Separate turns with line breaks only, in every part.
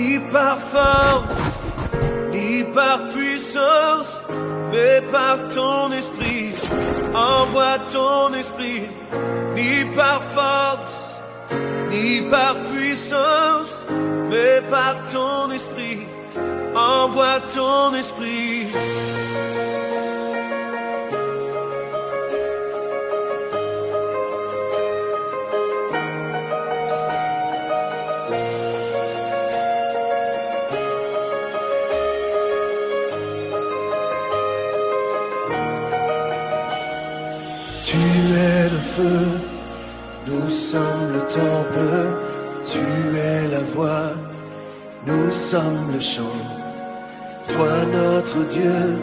ni par force, ni par puissance, mais par ton esprit. Envoie ton esprit, ni par force, ni par puissance, mais par ton esprit. Envoie ton esprit. Tu es le feu, nous sommes le temple, tu es la voix, nous sommes le chant. Toi notre Dieu,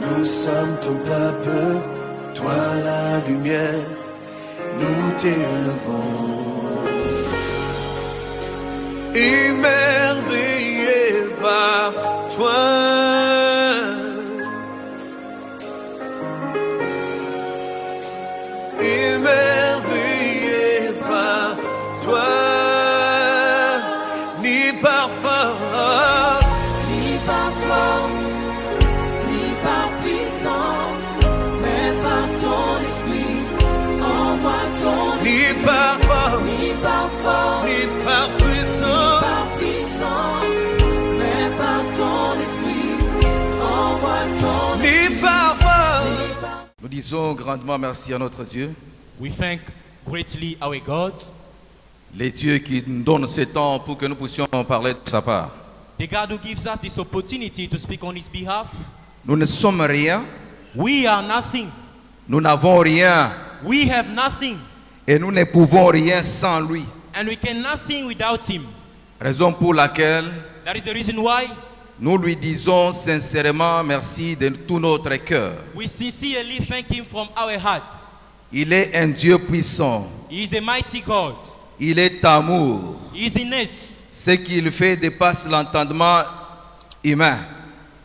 nous sommes ton peuple, toi la lumière, nous t'élevons. Émerveillé par toi. Émerveillé par toi, ni par force,
ni par force, ni par puissance, mais par ton esprit. Envoie ton esprit.
ni par force,
Ni par force,
ni par puissance,
par puissance, mais par ton esprit. Envoie ton esprit.
ni par force.
Nous disons grandement merci à notre Dieu,
We thank greatly our God,
les dieux qui nous donnent ce temps pour que nous puissions parler de sa part.
the God who gives us this opportunity to speak on His behalf.
Nous ne sommes rien,
We are nothing.
nous n'avons rien
We have nothing,
et nous ne pouvons rien sans lui.
and we can nothing without Him.
Raison pour laquelle
That is the reason why
nous lui disons sincèrement merci de tout notre cœur.
we sincerely thank Him from our heart.
Il est un Dieu puissant,
He is a mighty God.
il est amour.
He is in us.
Ce qu'il fait dépasse l'entendement humain.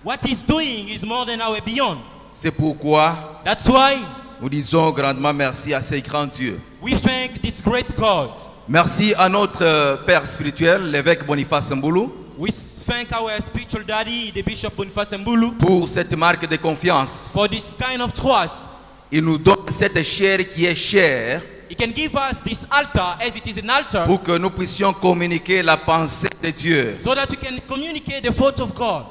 What He's doing is more than our beyond.
C'est pourquoi
That's why
nous disons grandement merci à ces grands dieux.
we thank this great God.
Merci à notre Père spirituel, l'évêque Boniface Mboulou,
We thank our spiritual daddy, the Bishop Boniface Mbulu,
pour cette marque de confiance.
for this kind of trust.
Il nous donne cette chair qui est chère
He can give us this altar as it is an altar,
pour que nous puissions communiquer la pensée de Dieu.
so that we can communicate the thought of God.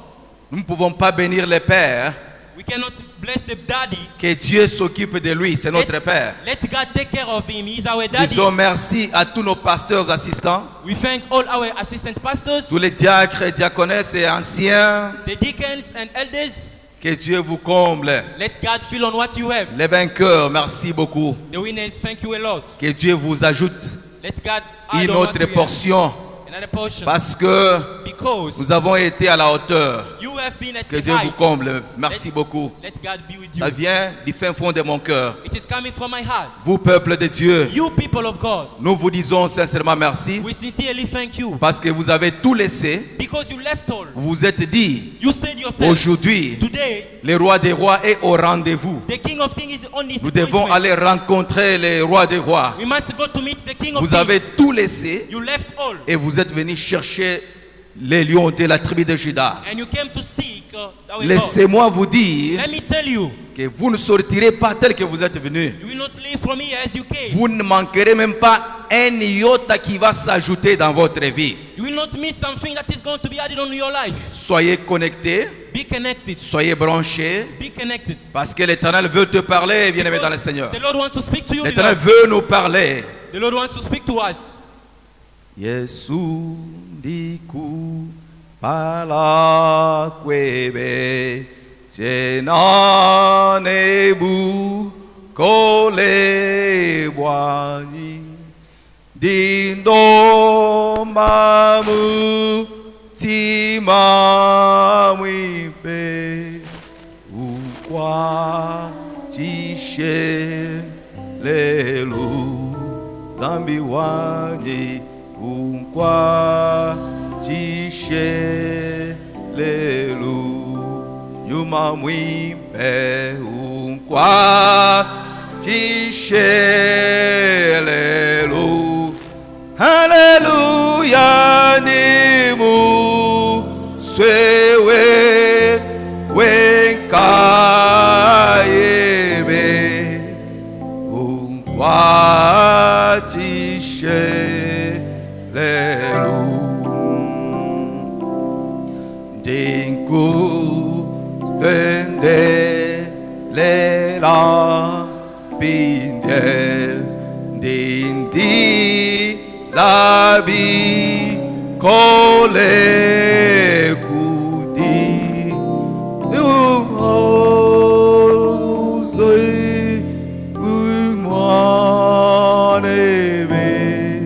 Nous ne pouvons pas bénir le Père,
We cannot bless the daddy.
que Dieu s'occupe de lui, c'est notre Père.
Let God take care of him. He's our daddy.
Disons merci à tous nos pasteurs assistants,
We thank all our assistant pastors,
tous les diacres et diaconesses et anciens.
the deacons and elders.
Que Dieu vous comble.
Let God fill on what you have.
Les vainqueurs, merci beaucoup.
The winners, thank you a lot.
Que Dieu vous ajoute
Let God add
une
on what
autre
you have.
portion,
Another portion.
parce que
Because
nous avons été à la hauteur.
you have been at
Que
the
Dieu vous
height.
comble. Merci beaucoup.
Let God be with
Ça
you.
vient du fin fond de mon cœur.
It is coming from my heart.
Vous, peuple de Dieu,
You people of God,
nous vous disons sincèrement merci
we sincerely thank you.
parce que vous avez tout laissé.
Because you left all.
Vous vous êtes dit,
You said yourself,
aujourd'hui,
today,
le roi des rois est au rendez-vous.
the King of Kings is on his
Nous devons
appointment.
aller rencontrer le roi des rois.
We must go to meet the King of
Vous
Kings.
avez tout laissé
You left all.
et vous êtes venu chercher les lions de la tribu de Juda.
And you came to seek our God.
Laissez-moi vous dire
Let me tell you,
que vous ne sortirez pas tel que vous êtes venu.
you will not leave from here as you came.
Vous ne manquerez même pas un iota qui va s'ajouter dans votre vie.
You will not miss something that is going to be added on your life.
Soyez connectés,
Be connected.
soyez branchés,
Be connected.
parce que l'Éternel veut te parler, bien-aimé dans le Seigneur.
The Lord wants to speak to you.
L'Éternel
beloved.
veut nous parler.
The Lord wants to speak to us.
Yesu ndiku pala kwebe tena nebu kole bwani dindo mamu timamwipe ukwa chishe lelu zambi wani unkwa chishe lelu yuma mwimpe unkwa chishe lelu haleluya ni mu swewe wenkayebe ungwatishe lelu dinku dende lela binde dindi labi kole kudi uzoi unwanebe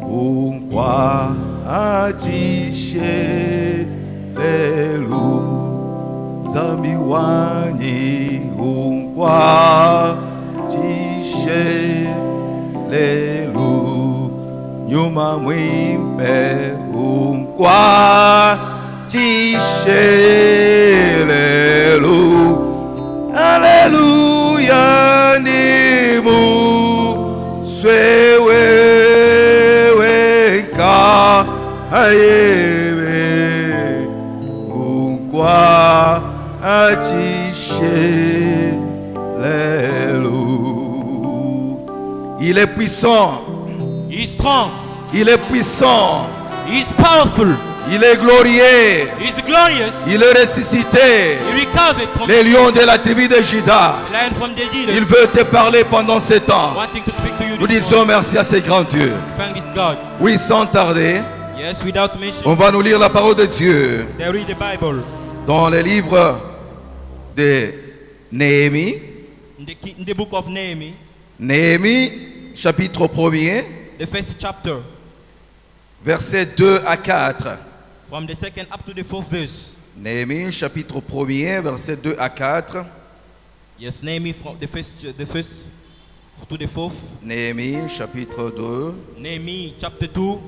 unkwa ajishe lelu zami wani unkwa jishe lelu nyuma mwimpe unkwa jishe lelu haleluya nimu swewewenka ayebe unkwa ajishe lelu. Il est puissant.
He is strong.
Il est puissant.
He is powerful.
Il est glorieux.
He is glorious.
Il est ressuscité.
He recovered from
Les lions de la tribu de Juda.
the lion from the Judah.
Il veut te parler pendant ces temps.
Wanting to speak to you
Nous
this
disons
morning.
merci à ces grands dieux.
Thank this God.
Oui, sans tarder,
Yes, without mission.
on va nous lire la parole de Dieu
They read the Bible.
dans le livre de Néhémie.
In the book of Nehemiah,
Néhémie, chapitre 1er,
the first chapter,
versets 2 à 4.
from the second up to the fourth verse.
Néhémie, chapitre 1er, versets 2 à 4.
Yes, Nehemiah from the first to the fourth.
Néhémie, chapitre 2.
Nehemiah chapter 2,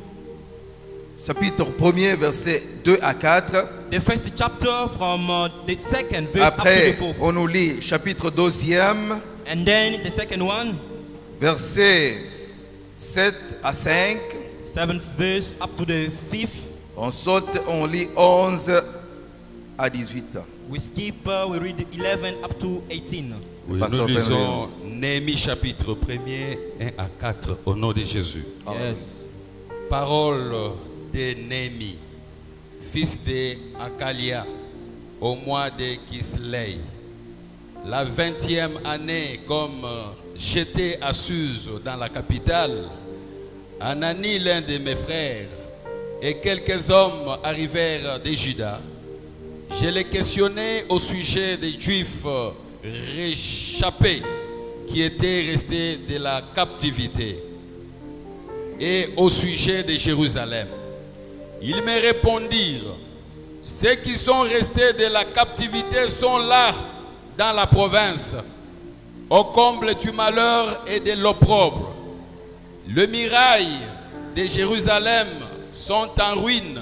Chapitre 1er, versets 2 à 4.
the first chapter from the second verse up to the
Après,
fourth.
on nous lit chapitre 2e,
And then the second one,
versets 7 à 5.
seventh verse up to the fifth.
On saute, on lit 11 à 18.
We skip, we read 11 up to 18.
Oui,
Pasteur
nous lisons
Penelon.
Néhémie chapitre 1er 1 à 4 au nom de Jésus.
Yes.
Parole de Néhémie, fils de Akalia, au mois de Kisley. La 20e année, comme j'étais à Suse dans la capitale, Anani, l'un de mes frères, et quelques hommes arrivèrent de Juda. Je les questionnais au sujet des Juifs réchappés qui étaient restés de la captivité et au sujet de Jérusalem. Ils me répondirent, ceux qui sont restés de la captivité sont là dans la province, au comble du malheur et de l'opprobre. Le mirail de Jérusalem sont en ruine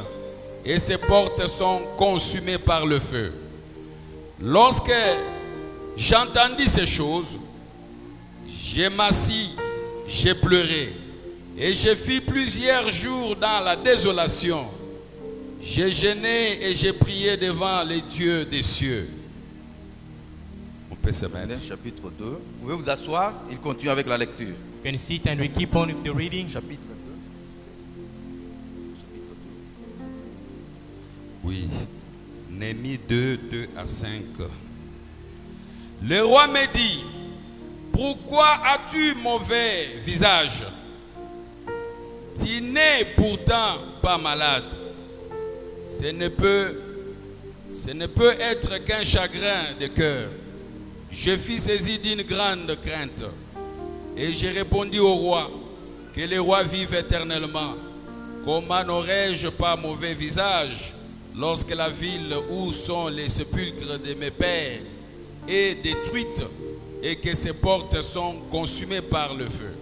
et ses portes sont consumées par le feu. Lorsque j'entendis ces choses, je m'assis, j'ai pleuré et j'ai fui plusieurs jours dans la désolation. J'ai jeûné et j'ai prié devant les dieux des cieux. On peut se mettre.
Chapitre 2. Vous pouvez vous asseoir, il continue avec la lecture.
You can sit and we keep on with the reading.
Chapitre 2.
Oui, Néhémie 2, 2 à 5. Le roi me dit, pourquoi as-tu mauvais visage? Tu n'es pourtant pas malade. Ce ne peut être qu'un chagrin de cœur. Je fus saisi d'une grande crainte. Et j'ai répondu au roi, que le roi vive éternellement. Comment n'aurais-je pas mauvais visage lorsque la ville où sont les sépulcres de mes pères est détruite et que ses portes sont consumées par le feu?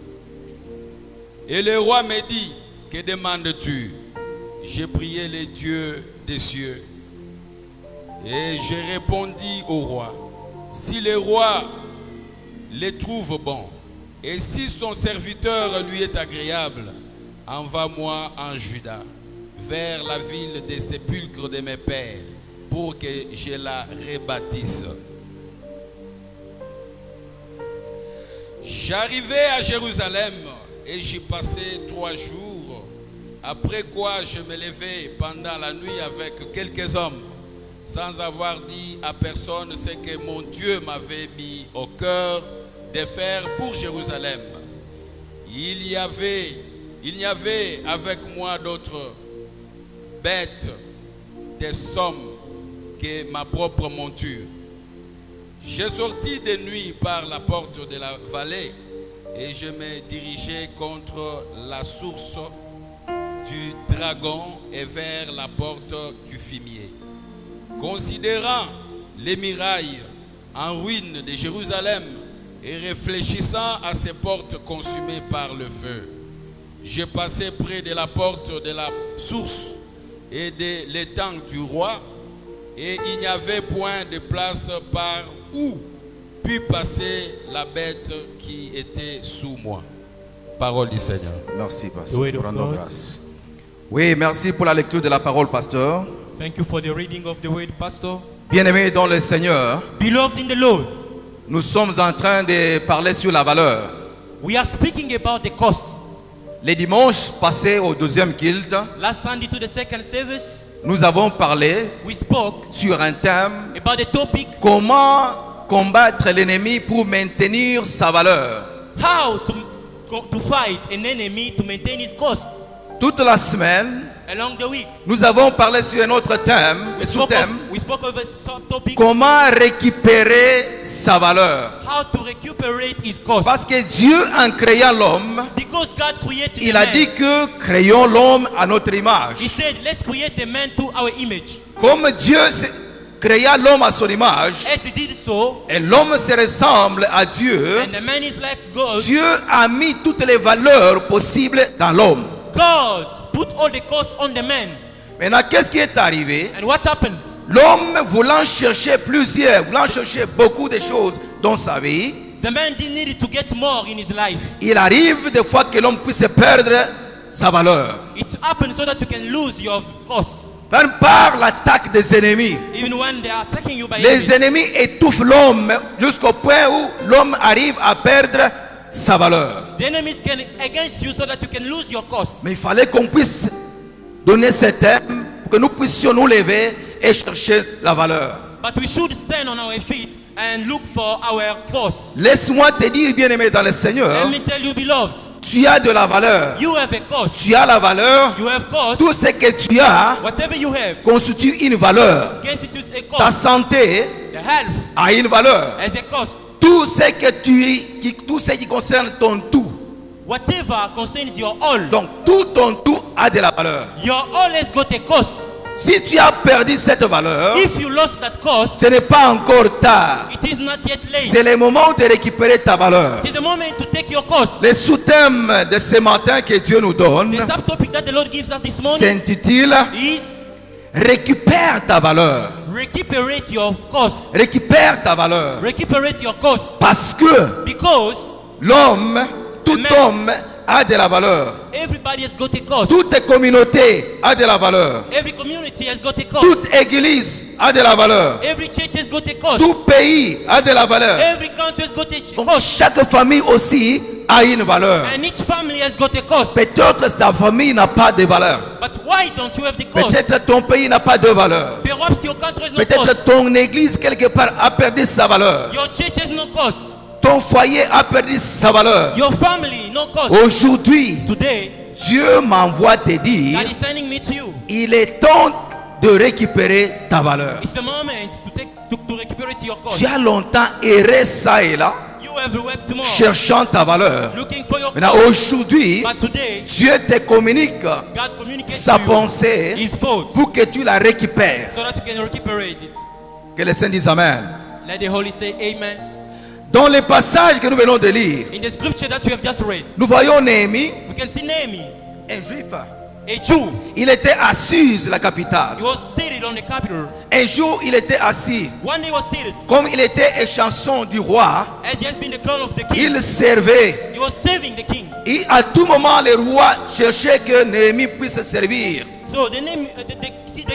Et le roi me dit, que demandes-tu? J'ai prié les dieux des cieux. Et j'ai répondu au roi, si le roi les trouve bons, et si son serviteur lui est agréable, envoie-moi en Juda. vers la ville des sépulcres de mes pères pour que je la rebâtisse. J'arrivai à Jérusalem et j'y passai 3 jours, après quoi je me levai pendant la nuit avec quelques hommes, sans avoir dit à personne ce que mon Dieu m'avait mis au cœur de faire pour Jérusalem. Il y avait avec moi d'autres bêtes, des sommes que ma propre monture. Je sortis de nuit par la porte de la vallée et je me dirigeai contre la source du dragon et vers la porte du fumier. Considérant les murailles en ruine de Jérusalem et réfléchissant à ces portes consumées par le feu, je passai près de la porte de la source et de l'étang du roi, et il n'y avait point de place par où put passer la bête qui était sous moi. Parole du Seigneur.
Merci,
The
pasteur.
word of
Rendons
God.
grâce. Oui, merci pour la lecture de la parole, pasteur.
Thank you for the reading of the word, Pastor.
Bien-aimés dans le Seigneur,
Beloved in the Lord,
nous sommes en train de parler sur la valeur.
we are speaking about the cost.
Les dimanches passés au 2e culte,
Last Sunday to the second service,
nous avons parlé
we spoke
sur un thème:
about the topic
comment combattre l'ennemi pour maintenir sa valeur.
how to fight an enemy to maintain his cost.
Toute la semaine,
Along the week,
nous avons parlé sur un autre thème, un sous-thème:
we spoke of a subtopic,
comment récupérer sa valeur.
how to recuperate his cost.
Parce que Dieu, en créant l'homme,
Because God created
il
a
a
man,
dit que créons l'homme à notre image.
He said, let's create a man to our image.
Comme Dieu créa l'homme à son image,
As he did so,
et l'homme se ressemble à Dieu,
and the man is like God,
Dieu a mis toutes les valeurs possibles dans l'homme.
God put all the cost on the man.
Maintenant, qu'est-ce qui est arrivé?
And what happened?
L'homme voulant chercher beaucoup de choses dans sa vie,
The man didn't need to get more in his life.
il arrive des fois que l'homme puisse perdre sa valeur.
It happened so that you can lose your cost.
Même par l'attaque des ennemis.
Even when they are attacking you by
Les
enemies,
ennemis étouffent l'homme jusqu'au point où l'homme arrive à perdre sa valeur.
the enemies can against you so that you can lose your cost.
Mais il fallait qu'on puisse donner ce thème pour que nous puissions nous lever et chercher la valeur.
But we should stand on our feet and look for our cost.
Laisse-moi te dire, bien-aimé dans le Seigneur,
Let me tell you, beloved,
tu as de la valeur.
you have a cost.
Tu as la valeur.
You have cost.
Tout ce que tu as
Whatever you have
constitue une valeur.
constitutes a
Ta
cost.
santé
The health
a une valeur.
has a cost.
Tout ce qui concerne ton tout.
Whatever concerns your all,
Donc tout ton tout a de la valeur.
your all has got a cost.
Si tu as perdu cette valeur,
If you lost that cost,
ce n'est pas encore tard.
it is not yet late.
C'est le moment de récupérer ta valeur.
It is the moment to take your cost.
Le sous-thème de ce matin que Dieu nous
The
donne
subtopic that the Lord gives us this morning
s'intitule
is
Récupère ta valeur.
recuperate your cost.
Récupère ta valeur.
Recuperate your cost.
Parce que
Because
l'homme, tout
Amen.
homme a de la valeur.
everybody has got a cost.
Toute communauté a de la valeur.
Every community has got a cost.
Toute église a de la valeur.
Every church has got a cost.
Tout pays a de la valeur.
Every country has got a
Donc
cost.
chaque famille aussi a une valeur.
And each family has got a cost.
Peut-être ta famille n'a pas de valeur.
But why don't you have the cost?
Peut-être ton pays n'a pas de valeur.
Perhaps your country has no cost.
Peut-être ton église quelque part a perdu sa valeur.
Your church has no cost.
Ton foyer a perdu sa valeur.
Your family, no cost.
Aujourd'hui,
Today,
Dieu m'envoie te dire,
God is sending me to you.
il est temps de récupérer ta valeur.
It's the moment to recuperate your cost.
Tu as longtemps erré ça et là,
You have wept more,
cherchant ta valeur.
looking for your
Maintenant,
cost.
aujourd'hui,
But today,
Dieu te communique
God communicates
sa
to you
pensée
His thoughts
pour que tu la récupères.
so that you can recuperate it.
Que les saints disent Amen.
Let the Holy say Amen.
Dans les passages que nous venons de lire,
In the scripture that you have just read,
nous voyons Néhémie,
we can see Nehemiah,
un juif.
a Jew.
Il était assis sur la capitale.
He was seated on the capital.
Un jour, il était assis.
One day he was seated.
Comme il était échanson du roi,
As he has been the crown of the king,
il servait.
he was serving the king.
Et à tout moment, les rois cherchaient que Néhémie puisse servir.
So the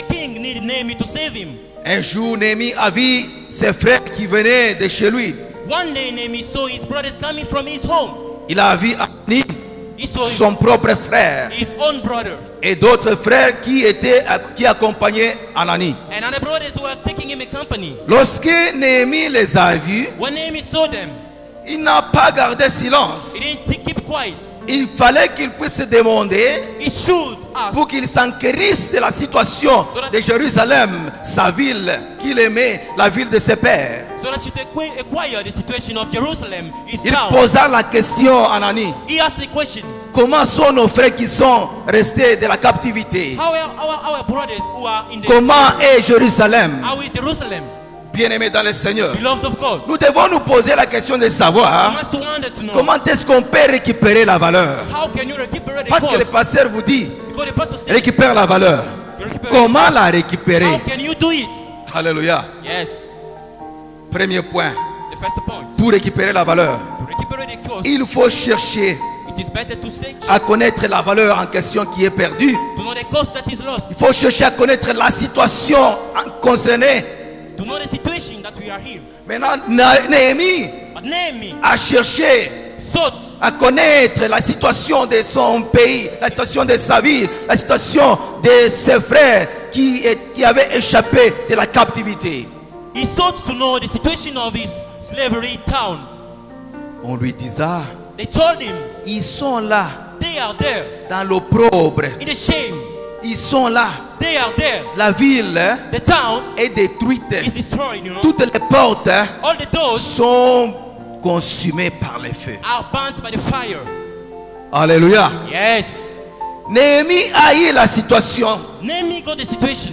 king needed Nehemiah to save him.
Un jour, Néhémie a vu ses frères qui venaient de chez lui.
One day Nehemiah saw his brothers coming from his home.
Il a vu Anani,
He saw
son propre frère,
his own brother
et d'autres frères qui accompagnaient Anani.
and other brothers who were taking him in company.
Lorsque Néhémie les a vus,
When Nehemiah saw them,
il n'a pas gardé silence.
he didn't keep quiet.
Il fallait qu'il puisse demander
He should ask
pour qu'il s'enquérisse de la situation de Jérusalem, sa ville qu'il aimait, la ville de ses pères.
so that he could acquire the situation of Jerusalem, his
Il
town.
posa la question à Anani.
He asked the question,
Comment sont nos frères qui sont restés de la captivité?
how are our brothers who are in the
Comment est Jérusalem?
how is Jerusalem?
Bien-aimés dans le Seigneur,
Beloved of God.
nous devons nous poser la question de
You
savoir
must wonder to know,
comment est-ce qu'on peut récupérer la valeur.
how can you recuperate the
Parce que le
cost?
pasteur vous dit,
Because the pastor said,
récupère la valeur.
you recuperate.
Comment la récupérer?
How can you do it?
Alléluia.
Yes.
Premier point,
The first point.
pour récupérer la valeur,
To recuperate the cost,
il faut chercher
it is better to search
à connaître la valeur en question qui est perdue.
to know the cost that is lost,
Il faut chercher à connaître la situation concernée.
to know the situation that we are here.
Maintenant, Néhémie
But Nehemiah
a cherché
sought
à connaître la situation de son pays, la situation de sa ville, la situation de ses frères qui avaient échappé de la captivité.
he sought to know the situation of his slavery town.
On lui disait,
They told him
ils sont là
they are there
dans l'opprobre,
in the shame.
ils sont là.
They are there.
La ville
The town
est détruite.
is destroyed, you know.
Toutes les portes
All the doors
sont consumées par le feu.
are burnt by the fire.
Alléluia.
Yes.
Néhémie a eu la situation.
Nehemiah got the situation.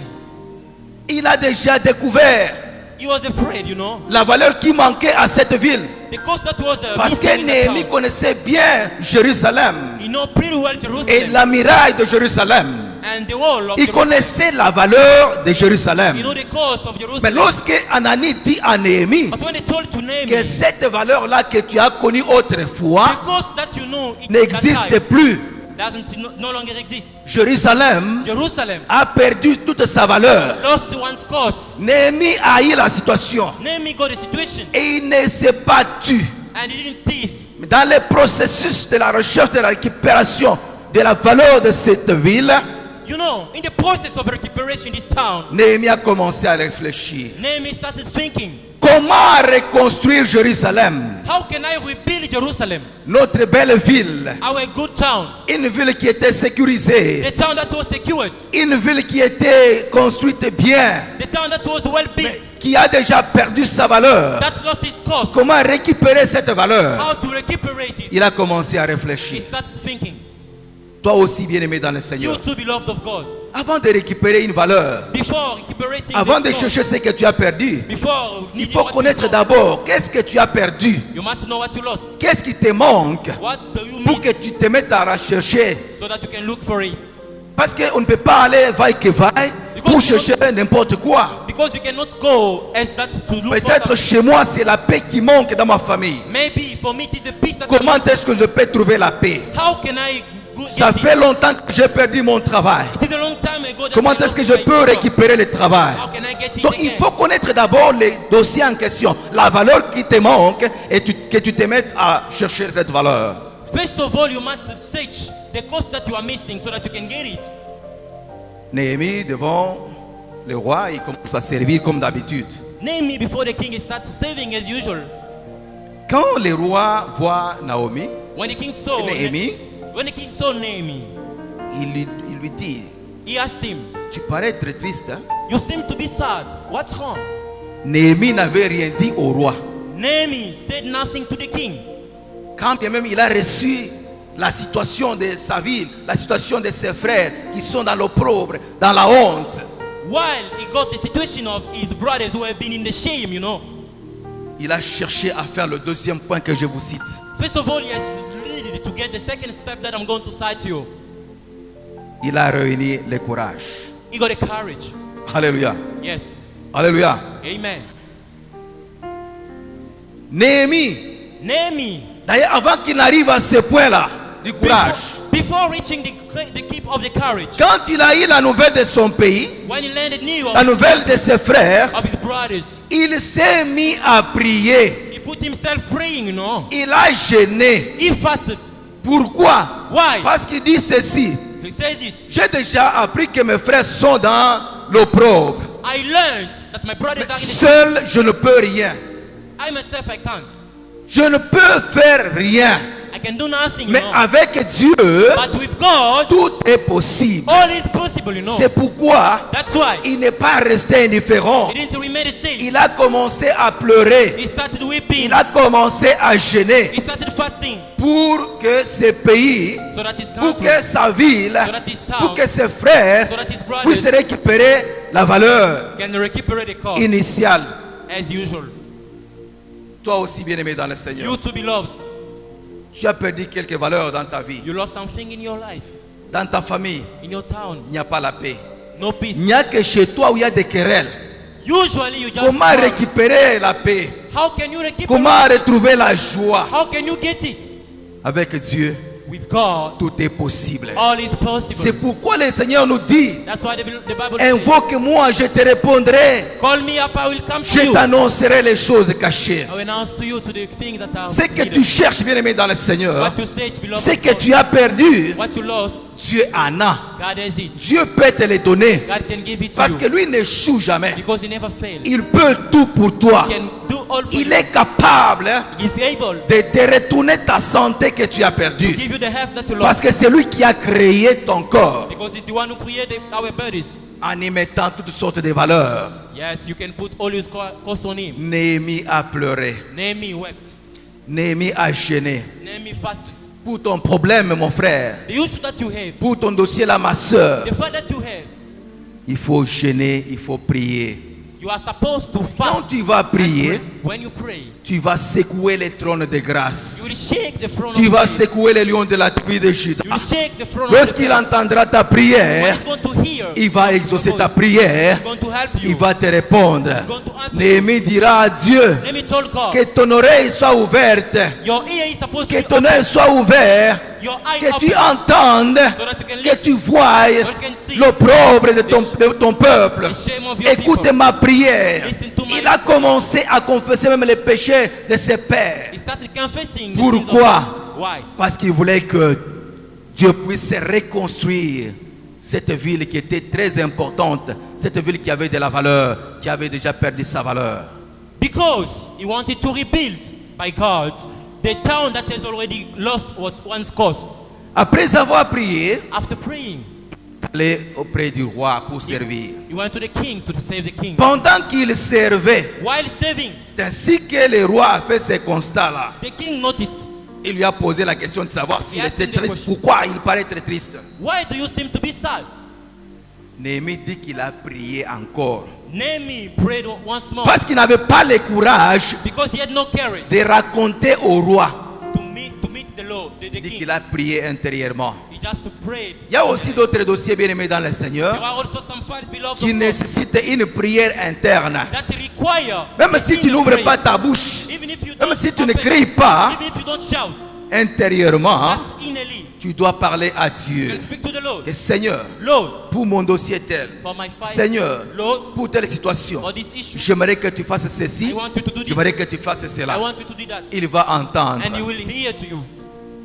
Il a déjà découvert
He was afraid, you know.
la valeur qui manquait à cette ville.
The cost that was
Parce que
missing in the
Néhémie
town.
connaissait bien Jérusalem
He know pretty well
et
Jerusalem
la muraille de Jérusalem.
and the wall of
Il
Jerusalem.
connaissait la valeur de Jérusalem.
You know the cost of
Mais
Jerusalem.
lorsque Anani dit à Néhémie
But when they told to
que
Nehemiah,
cette valeur-là que tu as connue
the
autrefois
cost that you know it
n'existe
that time
plus,
doesn't no longer exist.
Jérusalem
Jerusalem
a perdu toute sa valeur.
lost one's cost.
Néhémie a eu la situation
Nehemiah got the situation
et il ne s'est pas tu.
and he didn't tease.
Dans le processus de la recherche de la récupération de la valeur de cette ville,
You know, in the process of recuperation in this town,
Néhémie a commencé à réfléchir.
Nehemiah started thinking,
Comment reconstruire Jérusalem,
how can I rebuild Jerusalem,
notre belle ville,
our good town,
une ville qui était sécurisée,
the town that was secured,
une ville qui était construite bien,
the town that was well built,
mais qui a déjà perdu sa valeur.
that lost its cost,
Comment récupérer cette valeur?
how to recuperate it.
Il a commencé à
He
réfléchir.
started thinking,
Toi aussi, bien-aimé dans le
you
Seigneur,
too, beloved of God,
avant de récupérer une valeur,
before recuperating
avant de
this cost,
chercher ce que tu as perdu,
before
il
needing
faut
what you
connaître
lost,
d'abord qu'est-ce que tu as perdu,
you must know what you lost.
qu'est-ce qui te manque
What do you
pour que
miss
tu te mettes à rechercher.
so that you can look for it?
Parce qu'on ne peut pas aller vaille que vaille pour chercher n'importe quoi.
Because you cannot go as that to look for
Peut-être
something.
chez moi, c'est la paix qui manque dans ma famille.
Maybe for me it is the peace that
Comment est-ce que je peux trouver la paix?
how can I go
Ça
get
fait
it?
longtemps que j'ai perdu mon travail.
It is a long time ago that
Comment
I
est-ce que
lost
je
my
peux
job.
récupérer le travail?
How can I get it
Donc il
again?
faut connaître d'abord les dossiers en question, la valeur qui te manque et que tu te mettes à chercher cette valeur.
First of all, you must search the cost that you are missing so that you can get it.
Néhémie devant le roi, il commence à servir comme d'habitude.
Nehemiah before the king starts saving as usual.
Quand le roi voit Naomi,
When the king saw
Néhémie,
when the king saw Nehemiah,
il lui dit,
he asked him,
tu parais très triste. Hein?
"You seem to be sad. What's wrong?"
Néhémie n'avait rien dit au roi.
Nehemiah said nothing to the king.
Quand bien même il a reçu la situation de sa ville, la situation de ses frères qui sont dans l'opprobre, dans la honte,
While he got the situation of his brothers who have been in the shame, you know.
il a cherché à faire le deuxième point que je vous cite.
First of all, he has needed to get the second step that I'm going to cite you.
Il a réuni le courage.
He got the courage.
Alléluia.
Yes.
Alléluia.
Amen.
Néhémie,
Nehemiah,
d'ailleurs avant qu'il n'arrive à ce point-là, du courage.
Before reaching the keep of the courage,
Quand il a eu la nouvelle de son pays,
when he landed new
la nouvelle de ses frères,
of his brothers,
il s'est mis à prier.
he put himself praying, you know.
Il a jeûné.
He fasted.
Pourquoi?
Why?
Parce qu'il dit ceci.
He said this.
J'ai déjà appris que mes frères sont dans l'opprobre.
I learned that my brothers are in the
Seul, je ne peux rien.
I myself, I can't.
Je ne peux faire rien.
I can do nothing, you
Mais
know.
avec Dieu,
But with God,
tout est possible.
all is possible, you know.
C'est pourquoi
That's why
il n'est pas resté indifférent.
he didn't remain the same.
Il a commencé à pleurer.
He started weeping.
Il a commencé à jeûner
He started fasting
pour que ce pays,
so that his
pour
country,
que sa ville,
so that his town,
pour que ses frères
so that his
puissent
brothers
récupérer la valeur
can recuperate the cost
initiale.
as usual.
Toi aussi, bien-aimé dans le Seigneur,
You too, beloved,
tu as perdu quelques valeurs dans ta vie.
you lost something in your life,
Dans ta famille,
in your town.
il n'y a pas la paix.
No peace.
Il n'y a que chez toi où il y a des querelles.
Usually you just
Comment
quarrel.
récupérer la paix?
How can you recuperate?
Comment retrouver la joie?
How can you get it?
Avec Dieu,
With God,
tout est possible.
all is
C'est
possible.
pourquoi le Seigneur nous dit,
That's why the Bible says,
invoque-moi, je te répondrai.
call me up, I will come to
Je
you.
t'annoncerai les choses cachées.
I will announce to you to the things that are
Ce que
hidden.
tu cherches, bien-aimé dans le Seigneur,
What you search, beloved,
ce que
God,
tu as perdu,
what you lost,
Dieu en a.
God has it.
Dieu peut te les donner.
God can give it to
Parce
you
que lui n'échoue jamais.
because he never fails.
Il peut tout pour toi.
He can do all for
Il
you.
est capable
He is able
de te retourner ta santé que tu as
to
perdue.
give you the health that you
Parce
lost
que c'est lui qui a créé ton corps
because he's the one who created our bodies.
en y mettant toutes sortes de valeurs.
Yes, you can put all his cost on him.
Néhémie a pleuré.
Néhémie wept.
Néhémie a gêné.
Néhémie fasted.
Pour ton problème, mon frère,
The issue that you have,
pour ton dossier là, ma soeur,
the fact that you have,
il faut gêner, il faut prier.
you are supposed to
Quand
fast.
tu vas prier,
When you pray,
tu vas secouer les trônes de
you
grâce.
will shake the throne
Tu
of
vas
grace.
secouer les lions de la tribu de Juda.
You will shake the throne of
Lorsqu'il
grace.
entendra ta
When
prière,
he's going to hear,
il va exaucer
your
ta
voice,
prière.
he's going to help you.
Il va te répondre.
going to answer
Néhémie dira à Dieu
Let me tell God,
que ton oreille soit ouverte,
your ear is supposed
que
to
ton
be
œil
open,
soit ouvert,
your eye
que tu
open,
entendes,
so that you can
que
listen,
tu voies
so that you can see
l'opprobre de ton peuple.
the shame of your
Écoute
people.
ma prière.
Listen to my
Il a commencé à confesser même les péchés de ses pères.
He started confessing. the
Pourquoi?
sins of- Why?
Parce qu'il voulait que Dieu puisse reconstruire cette ville qui était très importante, cette ville qui avait de la valeur, qui avait déjà perdu sa valeur.
Because he wanted to rebuild by God the town that has already lost what once cost.
Après avoir prié,
After praying,
aller auprès du roi pour servir.
he went to the king to save the king.
Pendant qu'il servait,
While saving,
c'est ainsi que le roi a fait ce constat-là.
the king noticed,
Il lui a posé la question de savoir s'il
He
était
asked him the
triste.
question.
Pourquoi il paraît très triste?
why do you seem to be sad?
Néhémie dit qu'il a prié encore.
Néhémie prayed once more
Parce qu'il n'avait pas le courage
because he had no courage
de raconter au roi.
to meet the Lord, the
Il dit
king.
qu'il a prié intérieurement.
He just prayed.
Il y a aussi d'autres dossiers bien aimés dans le
There
Seigneur
are also some fights, beloved
qui
of God,
nécessitent une prière interne.
that require
Même
a
si tu
inner
n'ouvres
prayer.
pas ta bouche,
Even if you
même
don't
si tu ne
confess,
cries pas,
even if you don't shout,
intérieurement,
just innerly,
tu dois parler à
you
Dieu.
can speak to the Lord.
Que Seigneur,
Lord,
pour mon dossier tel,
for my fight,
Seigneur,
Lord,
pour telle situation,
for this issue,
j'aimerais que tu fasses ceci,
I want you to do this.
j'aimerais que tu fasses
I
cela.
want you to do that.
Il va entendre.
And he will hear to you.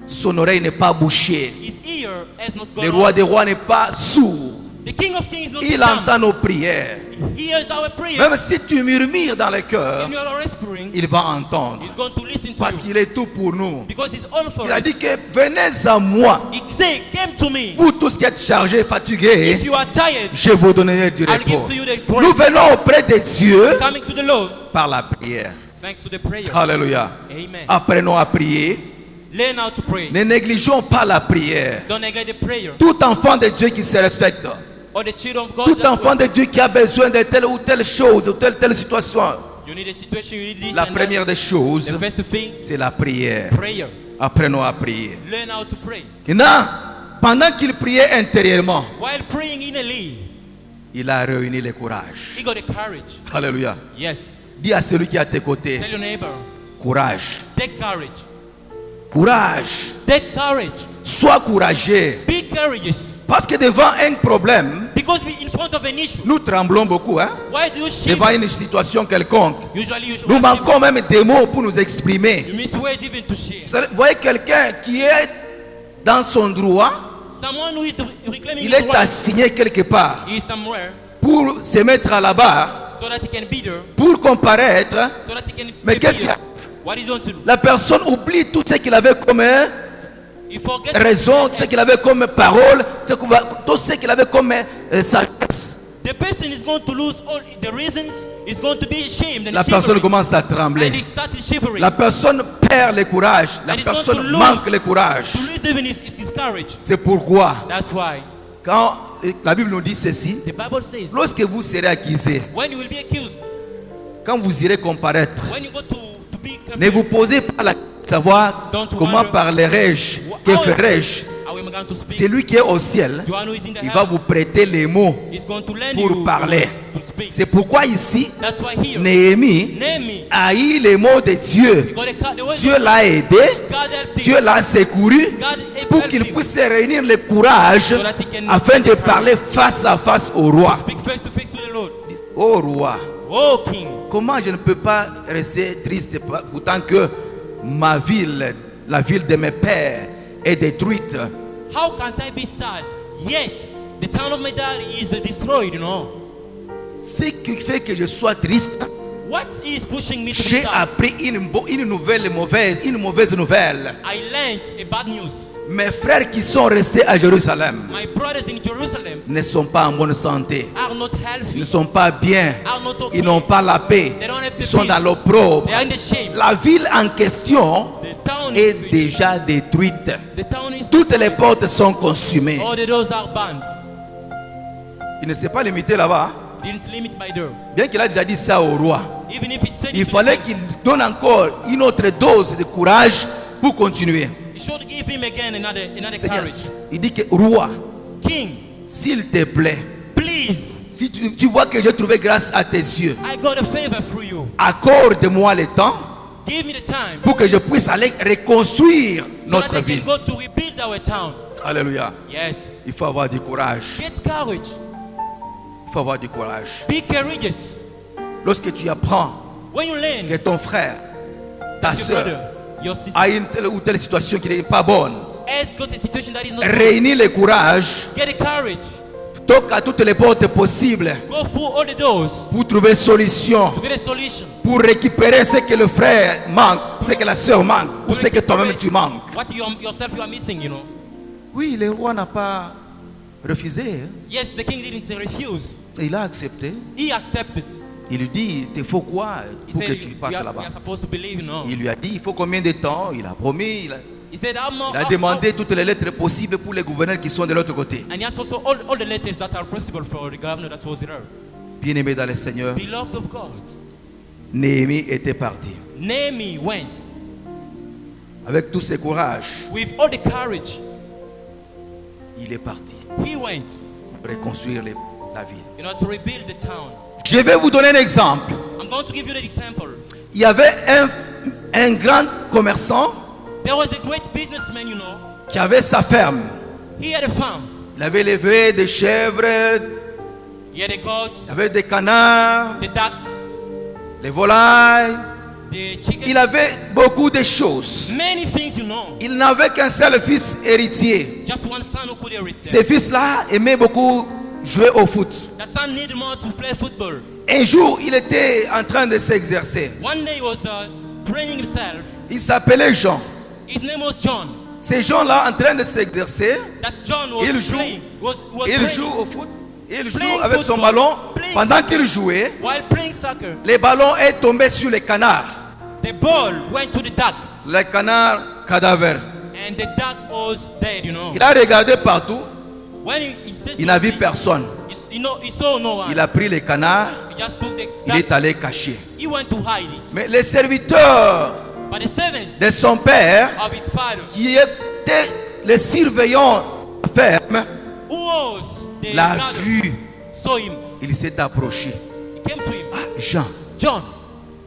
Son oreille n'est pas bouchée.
His ear has not
Le
gone
roi
out.
des rois n'est pas sourd.
The King of Kings is not
Il
dumb.
entend nos prières.
He hears our prayers.
Même si tu murmures dans le cœur,
When you are whispering,
il va entendre.
he's going to listen to
Parce
you.
qu'il est tout pour nous.
Because he's all for
Il a
us.
dit que venez à moi,
He said, come to me.
vous tous qui êtes chargés,
If
fatigués,
you are tired,
je vous donnerai du
I'll give
repos.
to you the
Nous
praise.
venons auprès de Dieu
Coming to the Lord,
par la prière.
thanks to the prayer.
Alléluia.
Amen.
Apprenons à prier.
Learn how to pray.
Ne négligeons pas la prière.
Don't neglect the prayer.
Tout enfant de Dieu qui se respecte,
Or the children of God.
tout
that's
enfant de Dieu qui a besoin de telle ou telle chose, ou telle situation,
what- You need a situation, you need this
la
and
première
that.
des choses,
The first thing,
c'est la prière.
prayer.
Apprenons à prier.
Learn how to pray.
Maintenant, pendant qu'il priait intérieurement,
While praying innerly,
il a réuni le courage.
he got the courage.
Alléluia.
Yes.
Dis à celui qui est à tes côtés,
Tell your neighbor,
courage.
take courage.
Courage.
Take courage.
Sois courageux.
Be courageous.
Parce que devant un problème,
Because in front of an issue,
nous tremblons beaucoup. Hein?
why do you shiver?
Devant une situation quelconque.
Usually you should
Nous
shiver.
manquons même des mots pour nous exprimer.
You miss words even to share.
Vous voyez quelqu'un qui est dans son droit,
Someone who is reclaiming
il
his
est
right,
assigné quelque part
he is somewhere
pour se mettre à la barre,
so that he can be there,
pour comparaître.
so that he can
Mais
be
qu'est-ce
there.
qu'il
What is going to do?
La personne oublie tout ce qu'il avait comme
He forgets
raison, tout ce qu'il avait comme parole, tout ce qu'il avait comme sagesse.
the person is going to lose all the reasons, is going to be ashamed and
La personne
shivering.
commence à
And
trembler.
he started shivering.
La personne perd le courage. La
And he's going
personne
to lose-
manque le courage.
To lose even his courage.
C'est pourquoi,
That's why
quand la Bible nous dit ceci,
the Bible says,
lorsque vous serez accusé,
when you will be accused,
quand vous irez comparaître,
when you go to be
ne vous
compared,
posez pas la question de savoir
Don't
comment
wonder-
parlerai-je, que ferai-je.
how am I going to speak?
Celui qui est au ciel,
The one who is in the
il va
heaven
vous prêter les mots
is going to lend
pour
you
parler.
to speak.
C'est pourquoi ici,
That's why here,
Néhémie
Nehemiah,
a eu les mots de Dieu.
God the way
Dieu l'a aidé,
God helped
Dieu
him.
l'a secouru
God
pour
helped
qu'il
him.
puisse réunir le courage
So that he can
afin de parler face à face au roi.
Speak face to face to the Lord.
Ô roi,
Oh King,
comment je ne peux pas rester triste pourtant que ma ville, la ville de mes pères, est détruite?
how can't I be sad? Yet the town of my dad is destroyed, you know.
Ce qui fait que je sois triste,
What is pushing me to be
j'ai
sad?
appris une mauvaise nouvelle.
I learned a bad news.
Mes frères qui sont restés à Jérusalem
My brothers in Jerusalem
ne sont pas en bonne santé.
are not
Ils
healthy.
ne sont pas bien.
Are not okay.
Ils n'ont pas la paix.
They don't have the
Ils sont
peace.
dans l'opprobre.
They are in the shame.
La ville en question
The town
est
is
déjà détruite.
The town is
Toutes les portes sont consumées.
all the doors are banned.
Il ne s'est pas limité là-bas.
Didn't limit by door.
Bien qu'il a déjà dit ça au roi.
Even if it said
Il
it to
fallait
the
qu'il donne encore une autre dose de courage pour continuer.
He should give him again another
Seigneur,
courage.
il dit que roi,
King,
s'il te plaît,
please,
si tu vois que j'ai trouvé grâce à tes yeux,
I got a favor through you.
accorde-moi le temps
Give me the time
pour que je puisse aller reconstruire
so that
notre
I
ville.
can go to rebuild our town.
Alléluia.
Yes.
Il faut avoir du courage.
Get courage.
Il faut avoir du courage.
Be courageous.
Lorsque tu apprends
When you learn,
que ton frère, ta
your
soeur,
brother, your sister,
a une telle ou telle situation qui n'est pas bonne,
has got a situation that is not good,
réunis le courage,
get the courage.
toque à toutes les portes possibles
Go through all the doors
pour trouver solution,
to get a solution.
pour récupérer ce que le frère manque, ce que la soeur manque, ou ce que toi-même tu manques.
What yourself you are missing, you know.
Oui, le roi n'a pas refusé, hein.
Yes, the king didn't refuse.
Il a accepté.
He accepted.
Il lui dit, il te faut quoi
He
pour que
said,
tu
you
partes
are
là-bas?
supposed to believe, you know.
Il lui a dit, il faut combien de temps? Il a promis,
He said,
il a demandé toutes les lettres possibles pour les gouverneurs qui sont de l'autre côté.
and he asked also all the letters that are possible for the governor that was there.
Bien-aimé dans le Seigneur,
Beloved of God,
Néhémie était parti.
Nehemiah went
Avec tout ses courages,
with all the courage.
il est parti
He went
pour reconstruire la ville.
in order to rebuild the town.
Je vais vous donner un exemple.
I'm going to give you the example.
Il y avait un grand commerçant
There was a great businessman, you know.
qui avait sa ferme.
He had a farm.
Il avait élevé des chèvres,
He had a goat,
il avait des canards,
the ducks,
des volailles.
the chickens,
Il avait beaucoup de choses.
many things, you know.
Il n'avait qu'un seul fils héritier.
Just one son who could inherit
Ce
them.
fils-là aimait beaucoup jouer au foot.
That son needed more to play football.
Un jour, il était en train de s'exercer.
One day he was training himself.
Il s'appelait Jean.
His name was John.
Ces gens-là, en train de s'exercer,
That John was
Il joue.
playing. Was
il
playing.
joue au foot. Il joue
Playing
avec son
football.
ballon.
Playing
Pendant
soccer.
qu'il jouait,
While playing soccer,
le ballon est tombé sur les canards.
the ball went to the duck,
Les canards cadavres.
and the duck was dead, you know.
Il a regardé partout.
When he said
Il
to
n'a vu
see,
personne.
he saw no one.
Il a pris les canards.
He just took the
Il
duck.
est allé cacher.
He went to hide it.
Mais les serviteurs
But the servants
de son père,
of his father,
qui étaient les surveillants de la ferme,
who was the
l'a
gardener,
vu.
saw him.
Il s'est approché.
He came to him.
Ah, Jean,
John,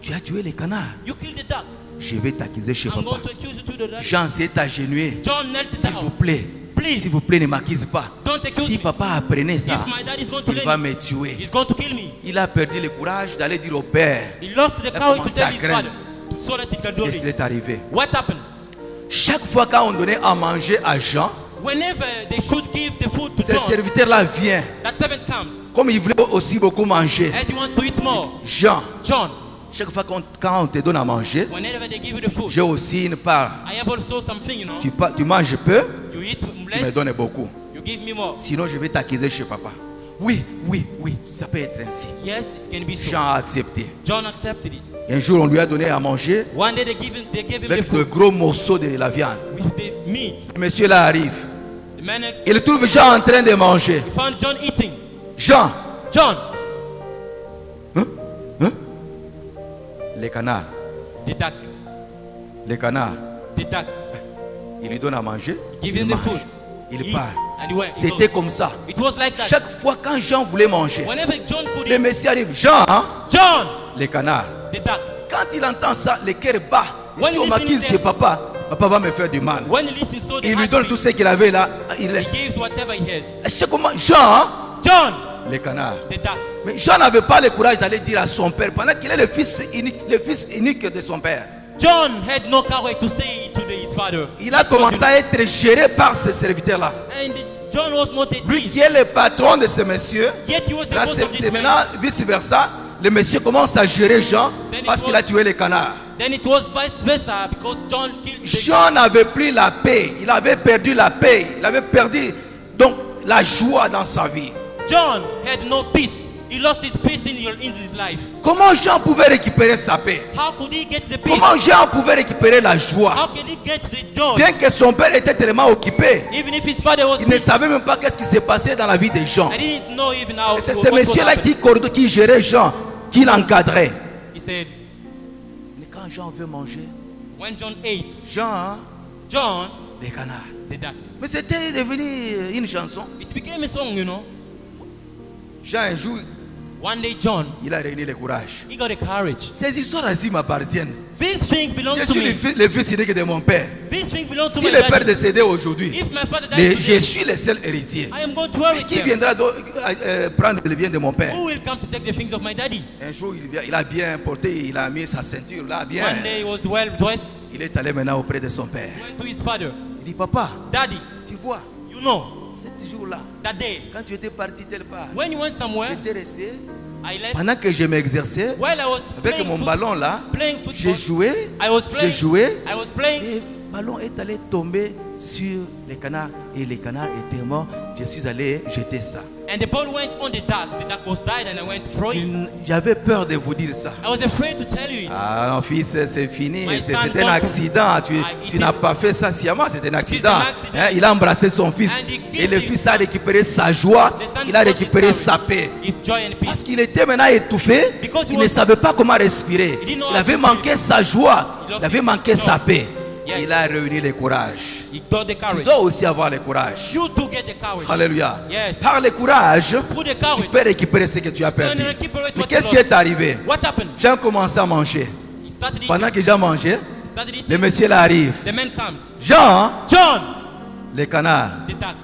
tu as tué les canards.
you killed the duck.
je vais t'accuser chez
I'm
papa.
going to accuse you to the daddy.
Jean s'est agenouillé.
John knelt
S'il vous
down.
plaît,
Please,
s'il vous plaît, ne m'accuse pas.
don't accuse
Si
me.
papa apprenait ça,
If my dad is going to
il va
kill me,
me tuer.
he's going to kill me.
Il a perdu le courage d'aller dire au père
He lost the
Il a
courage to
commencé à
tell his
craindre.
father so that he can do
qu'est-ce qui
it.
est arrivé.
What happened?
Chaque fois qu'on donnait à manger à Jean,
Whenever they should give the food to
ce
John,
serviteur-là vient.
that servant comes
Comme il voulait aussi beaucoup manger.
and he wants to eat more.
Jean,
John,
chaque fois quand on te donne à manger,
whenever they give you the food,
j'ai aussi une part.
I have also something, you know.
Tu manges peu,
You eat
tu me
less,
donnes beaucoup.
you give me more.
Sinon, je vais t'accuser chez papa. Oui, oui, oui, ça peut être ainsi.
Yes, it can be so.
Jean a accepté.
John accepted it.
Un jour, on lui a donné à manger
One day they gave him the
avec le
food
gros morceau de la viande.
with the meat.
Le monsieur là arrive.
The man
Il trouve Jean en train de manger.
found John eating.
Jean,
John,
les canards,
the duck,
les canards.
the duck.
Il lui donne à manger.
Give
Il
him the
mange.
food.
Il
He
part.
eats, and he went. He
C'était
goes.
comme ça.
It was like that.
Chaque fois quand Jean voulait manger,
Whenever John could
le
eat,
monsieur arrive. Jean, hein,
John,
les canards.
the duck.
Quand il entend ça, le cœur bat.
When
Si on
he
m'accuse
listens
chez
to-
papa, papa va me faire du mal.
When he listens so
Il lui donne tout ce qu'il avait là, il
he
laisse.
gives whatever he has.
Chaque moment, Jean, hein,
John,
les canards.
the duck.
Mais Jean n'avait pas le courage d'aller dire à son père, pendant qu'il est le fils unique de son père.
John had no courage to say it to his father.
Il a commencé à être géré par ce serviteur-là.
And John was not at
Lui
ease.
qui est le patron de ce monsieur,
Yet he was the
là
boss
c'est
of this
c'est
man.
maintenant vice-versa. Le monsieur commence à gérer Jean
Then it
parce qu'il a
was-
tué les canards.
Then it was vice versa because John killed the
Jean n'avait plus la paix. Il avait perdu la paix. Il avait perdu donc la joie dans sa vie.
John had no peace. He lost his peace in his life.
Comment Jean pouvait récupérer sa paix?
How could he get the peace?
Comment Jean pouvait récupérer la joie?
How could he get the joy?
Bien que son père était tellement occupé,
Even if his father was
il ne
busy,
savait même pas qu'est-ce qui s'est passé dans la vie de Jean.
I didn't know even how.
Et c'est
what
ce
was
monsieur-là
happening.
qui gérait Jean, qui l'encadrait.
He said,
Mais quand Jean veut manger,
when John ate,
Jean, hein,
John,
des canards.
the duck.
Mais c'était devenu une chanson.
It became a song, you know.
Jean, un jour,
One day, John,
il a réuni le courage.
he got the courage.
Ces histoires-ci m'appartiennent.
These things belong
Je
to
suis
me.
le fils unique de mon père.
These things belong to
Si
my
le père
daddy.
décédé aujourd'hui,
If my father dies
je
today,
suis le seul héritier.
I am going to
Mais
worry
qui
them.
viendra prendre le bien de mon père?
Who will come to take the things of my daddy?
Un jour, il a bien porté, il a mis sa ceinture là, bien.
One day he was well dressed,
Il est allé maintenant auprès de son père.
went to his father.
Il dit, papa,
Daddy,
tu vois,
you know,
ce jour-là,
that day,
quand tu étais parti telle part,
when you went somewhere,
j'étais resté,
I left.
pendant que je m'exerçais,
While I was
avec
playing,
mon ballon là,
playing
j'ai
football,
joué,
I was
j'ai
playing,
joué,
I was playing,
et le ballon est allé tomber sur les canards, et les canards étaient morts. Je suis allé jeter ça.
and the ball went on the duck. The duck was died, and I went throwing.
J'avais peur de vous dire ça.
I was afraid to tell you it.
Ah non, fils, c'est fini.
My
C'est
son
un
want to-
accident. Tu
it
n'as
is-
pas fait ça sciemment. C'est un accident.
accident.
Hein, il a embrassé son fils.
And he
Et le
gave
fils
his
a récupéré sa joie.
The son
Il a
got his
récupéré
courage,
sa paix.
his joy and
Parce
peace.
qu'il était maintenant étouffé.
Because he
Il ne
was-
savait pas comment respirer.
He didn't know
Il
how
avait
to
manqué sa joie.
He lost
Il avait
his
manqué
joy.
sa paix.
Yes.
Il a réuni le courage.
He got the
Tu
courage.
dois aussi avoir le courage.
You do get the courage.
Alléluia.
Yes.
Par le courage,
Through the
tu
courage.
peux récupérer ce que tu as perdu.
You can recuperate
Mais
what
qu'est-ce
you
qui
lost.
est arrivé?
What happened?
Jean commençait à manger.
He started eating.
Pendant que Jean mangeait,
Started eating.
le monsieur là arrive.
The man comes.
Jean,
John,
les canards.
the duck.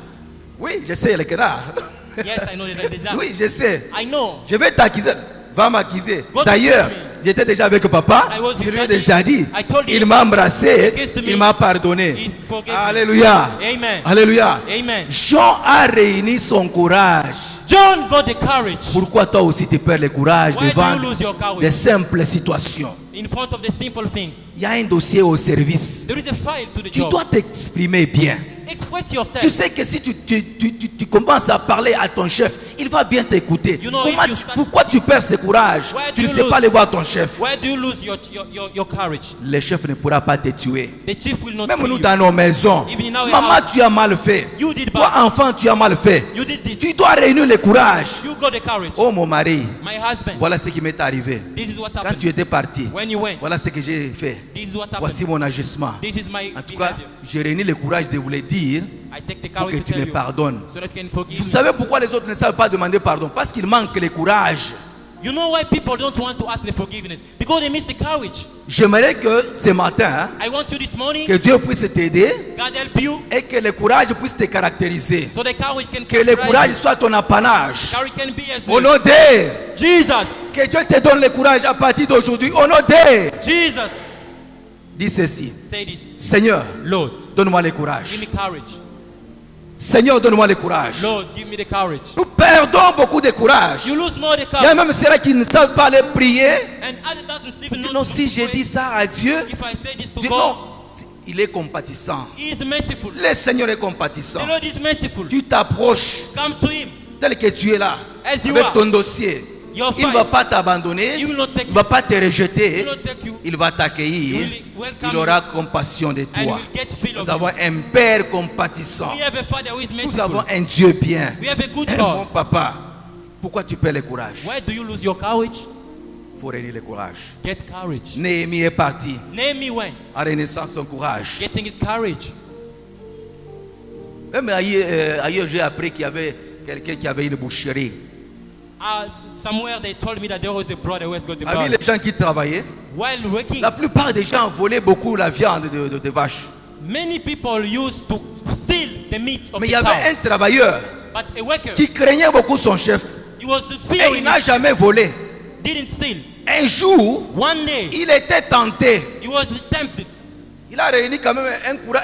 Oui, je sais, les canards.
Yes, I know the duck.
Oui, je sais.
I know.
Je vais t'accuser. Va m'accuser.
Go to
D'ailleurs,
me.
j'étais déjà avec papa.
I was
Je lui ai
with
déjà dit.
I told him.
Il m'a embrassé.
He kissed me.
Il m'a pardonné.
He forgave me.
Alléluia.
Amen.
Alléluia.
Amen.
Jean a réuni son courage.
John got the courage
Pourquoi toi aussi tu perds le courage
Why do
devant
you lose your courage?
des simples situations?
in front of the simple things.
Il y a un dossier au service.
There is a file to the
Tu
job.
dois t'exprimer bien.
Express yourself.
Tu sais que si tu commences à parler à ton chef, il va bien t'écouter.
You know,
Comment
if you
tu-
start-
pourquoi tu perds ce courage?
Why
Tu
do
ne
you
sais
lose?
pas aller voir ton chef.
Where do you lose your courage?
Le chef ne pourra pas te tuer.
The chief will not
Même
kill
nous
you.
dans nos maisons.
Even in our
Maman,
house.
tu as mal fait.
You did
Toi,
bad.
enfant, tu as mal fait.
You did this.
Tu dois réunir le courage.
You got the courage.
Oh mon mari,
My husband.
voilà ce qui m'est arrivé.
This is what
Quand
happened.
tu étais parti,
When you went.
voilà ce que j'ai fait.
This is what happened.
Voici mon agissement.
This is my
En tout cas,
behavior.
j'ai réuni le courage de vous le dire
I take the
pour
courage
que
to
tu
tell
me
you.
pardonnes.
So that you can forgive
Vous
me.
savez pourquoi les autres ne savent pas demander pardon? Parce qu'il manque le courage.
You know why people don't want to ask the forgiveness? Because they miss the courage.
J'aimerais que ce matin,
I want you this morning,
que Dieu puisse t'aider
God help you,
et que le courage puisse te caractériser.
so the courage can
Que le
characterize
courage
you.
soit ton apanage.
Courage can be as
Au nom de
Jesus.
que Dieu te donne le courage à partir d'aujourd'hui. Au nom de
Jesus.
dis ceci.
Say this.
Seigneur,
Lord,
donne-moi le
give
courage.
me courage.
Seigneur, donne-moi le courage.
Lord, give me the courage.
Nous perdons beaucoup de courage.
You lose more the
Il y a
courage.
même ceux qui ne savent pas aller prier.
And others doesn't even know
Non,
to
si je
pray.
dis ça à Dieu,
If I say this to
dis
God,
non. Il est compatissant.
He is merciful.
Le Seigneur est
The
compatissant.
Lord is merciful.
Tu t'approches
Come to Him.
tel que tu es là,
As you
avec
are.
ton dossier.
Your
Il ne
fight.
va pas t'abandonner.
He will not take
Il
you.
ne va pas te
He
rejeter.
will not take you.
Il va
He
t'accueillir.
will welcome
Il aura compassion de
and
toi.
will get filled
Nous
of
avons un Père compatissant.
We have a Father who is
Nous
merciful.
avons un Dieu bien.
We have a good
Mon
God.
papa, pourquoi tu perds le courage?
Why do you lose your courage?
Il faut réunir le courage.
Get courage.
Néhémie est parti
Nehemiah went,
en renaissance son courage.
getting his courage.
Même ailleurs, j'ai appris qu'il y avait quelqu'un qui avait une boucherie.
Somewhere they told me that there was a brother who has got the
Parmi
blood.
les gens qui travaillaient,
While working,
la plupart des gens volaient beaucoup la viande de vaches.
many people used to steal the meat of
Mais il
the
y avait
cow.
un travailleur
But a worker,
qui craignait beaucoup son chef.
he was
Et il
fearing
n'a
it,
jamais volé.
didn't steal.
Un jour,
One day,
il était tenté.
he was tempted.
Il a réuni quand même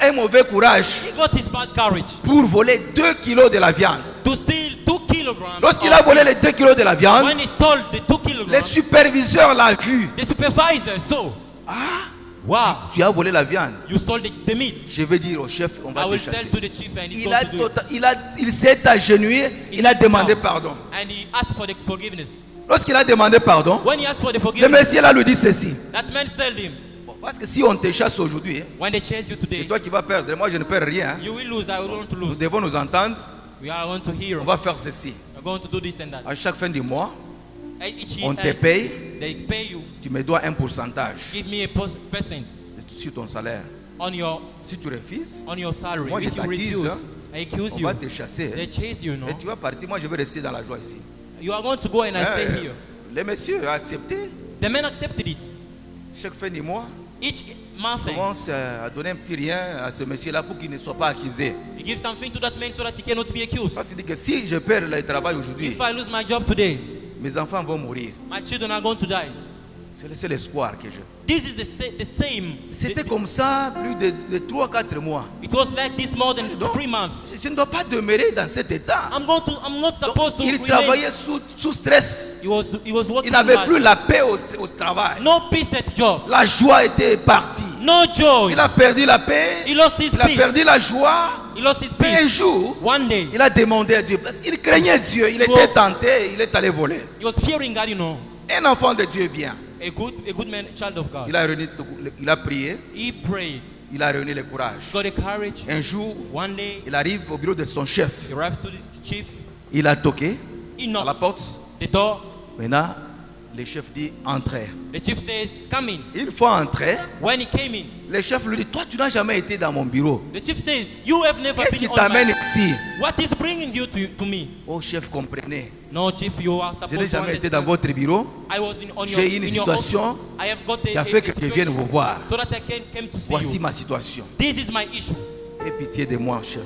un mauvais courage
He got his bad courage
pour voler 2 kilos de la viande.
to steal 2 kilograms.
Lorsqu'il
of
a volé les
meat.
2 kilos de la viande,
When he stole the 2
les
kilograms,
superviseurs l'ont vu.
the supervisor saw,
Ah,
wow,
tu as volé la viande.
you stole the meat.
Je vais dire au chef, on
I
va te
will tell
chasser.
to the chief and he's
Il,
going
a
to do it.
il s'est agenouillé, il a demandé pardon.
And he asked for the forgiveness.
Lorsqu'il a demandé pardon,
When he asked for the
le
forgiveness,
monsieur là lui dit ceci.
that man told him,
Bon, parce que si on te chasse aujourd'hui, hein,
when they chase you
c'est
today,
toi qui vas perdre. Moi, je ne perds rien. Hein.
you will lose, I will want to
Nous
lose.
devons nous entendre.
We are going to hear.
On va faire ceci.
We're going to do this and that.
À chaque fin du mois,
Each
on
year,
te paye.
they pay you.
Tu me dois un pourcentage
Give me a percent
sur ton salaire.
on your
Si tu refuses,
salary.
Moi, je
If you
t'accuse,
refuse,
hein.
I accuse
on
you.
va te chasser.
They chase you, no?
Et tu vas partir. Moi, je vais rester dans la joie ici.
You are going to go and I stay
Hein,
here.
le monsieur a accepté.
The man accepted it.
Chaque fin du mois,
Each month,
commence à donner un petit rien à ce monsieur-là pour qu'il ne soit pas accusé.
he gives something to that man so that he cannot be accused.
Parce qu'il dit que si je perds le travail aujourd'hui,
If I lose my job today,
mes enfants vont mourir.
my children are going to die.
C'est le seul espoir que j'ai.
This is the same.
C'était comme ça plus de 3-4 mois.
It was like this more than
Donc,
3 months.
je ne dois pas demeurer dans cet état.
I'm not
Donc,
supposed to
il
remain.
travaillait sous stress.
He was
Il
working
n'avait
hard.
plus la paix au travail.
No peace at job.
La joie était partie.
No joy.
Il a perdu la paix.
He lost his
Il a
peace.
perdu la joie.
He lost his
Mais un
peace.
jour,
One day,
il a demandé à Dieu. Parce qu'il craignait Dieu. Il
So-
était tenté. Il est allé voler.
he was fearing God, you know.
Un enfant de Dieu bien.
A good man, child of God.
Il a prié.
He prayed.
Il a réuni le courage.
Got the courage.
Un jour,
One day,
il arrive au bureau de son chef.
he arrives to the chief.
Il a toqué
He
à la
knocked
porte.
the door.
Maintenant, le chef dit entrez.
The chief says, come in.
Une fois entré,
When he came in,
le chef lui dit toi, tu n'as jamais été dans mon bureau.
the chief says, you have never
Qu'est-ce qui
been on
t'amène
my...
ici?
What is bringing you to me?
Oh, chef, comprenez.
No, chief, you are
Je n'ai
supposed to
jamais été dans
understand.
votre bureau.
I was on your,
J'ai une
in your
situation
office. I have got
qui a fait que je vienne vous voir.
so that I came to see
Voici
you.
ma situation.
This is my issue.
Aie pitié de moi, chef.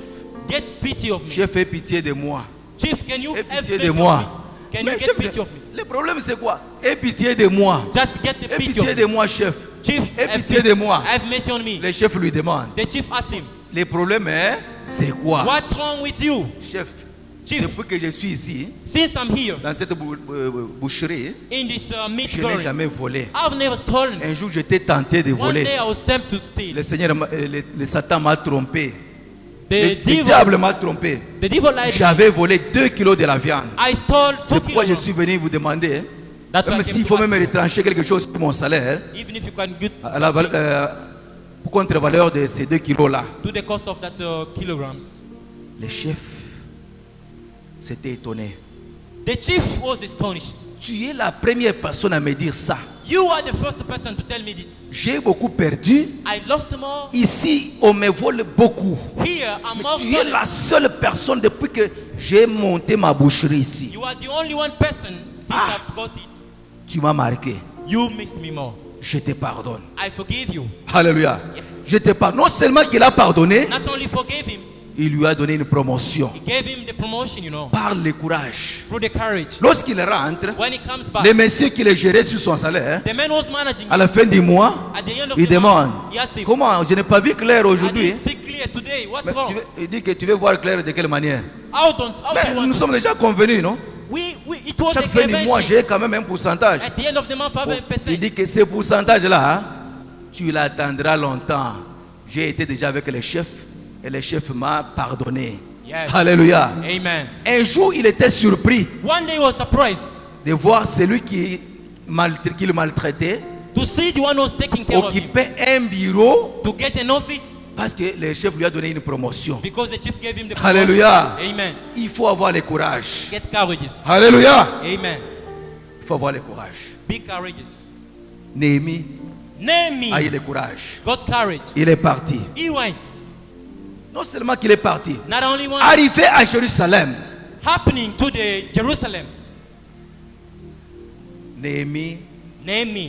Get pity of me.
Chef, aie pitié de moi.
Chief, can you
Aie
have
pitié
pity
de
of
moi.
me? Can you
Mais
get
chef,
pity of me?
le problème c'est quoi? Aie pitié de moi.
Just get the
Aie
pity
pitié
of
de
me.
moi, chef.
Chief,
Aie
have
pitié
pity-
de moi.
Have mercy on me.
Le chef lui demande.
The chief asked him,
Le problème est, c'est quoi?
what's wrong with you?
Chef,
Chief,
depuis que je suis ici,
since I'm here
dans cette boucherie,
in this meat
je n'ai
garden,
jamais volé.
I've never stolen.
Un jour, j'étais tenté de
One
voler.
day I was tempted to steal.
Le Seigneur, le Satan m'a trompé.
The
Le diable m'a trompé.
the devil lied.
J'avais volé 2 kilos de la viande.
I stole 2
C'est pourquoi je
kilograms.
suis venu vous demander,
That's why I
même
came
s'il
to
faut
ask
même
you.
retrancher quelque chose sur mon salaire,
Even if you can get
à la pour contre-valeur de ces 2 kilos-là.
to the cost of that kilograms.
Le chef s'était étonné.
The chief was astonished.
Tu es la première personne à me dire ça.
You are the first person to tell me this.
J'ai beaucoup perdu.
I lost more.
Ici, on me vole beaucoup.
Here, I'm
Mais
more
tu es
stolen.
la seule personne depuis que j'ai monté ma boucherie ici.
You are the only one person since
Ah.
I've got it.
tu m'as marqué.
You missed me more.
Je te pardonne.
I forgive you.
Alléluia. Je te pardonne. Non seulement qu'il a pardonné,
Not only forgave him,
il lui a donné une promotion.
he gave him the promotion, you know,
Par le courage.
through the courage.
Lorsqu'il rentre,
When he comes back,
le monsieur qui le gérait sur son salaire,
the man was managing.
à la fin du mois,
At the end of
il
the
demande,
month, he asked him,
comment, je n'ai pas vu clair
I
aujourd'hui.
didn't see clear today. What's
Mais
wrong?
il dit que tu veux voir clair de quelle manière.
How do
Mais
you
nous
want to
sommes déjà convenus, non?
It was
Chaque
a
fin du mois,
convention.
j'ai quand même un pourcentage.
At the end of the month, I have a
Il
percent.
dit que ce pourcentage-là, hein, tu l'attendras longtemps. J'ai été déjà avec les chefs et le chef m'a pardonné.
Yes.
Alléluia.
Amen.
Un jour, il était surpris
One day he was surprised
de voir celui qui le maltraitait
to see the one who was taking care of him,
occuper un bureau
to get an office
parce que le chef lui a donné une promotion.
because the chief gave him the promotion.
Alléluia.
Amen.
Il faut avoir le courage.
Get courageous.
Alléluia.
Amen.
Il faut avoir le courage.
Be courageous.
Néhémie
Name
a eu
me.
le courage.
Got courage.
Il est parti.
He went.
Non seulement qu'il est parti,
Not only one.
arrivé à Jérusalem,
Happening to the Jerusalem.
Néhémie
Name me.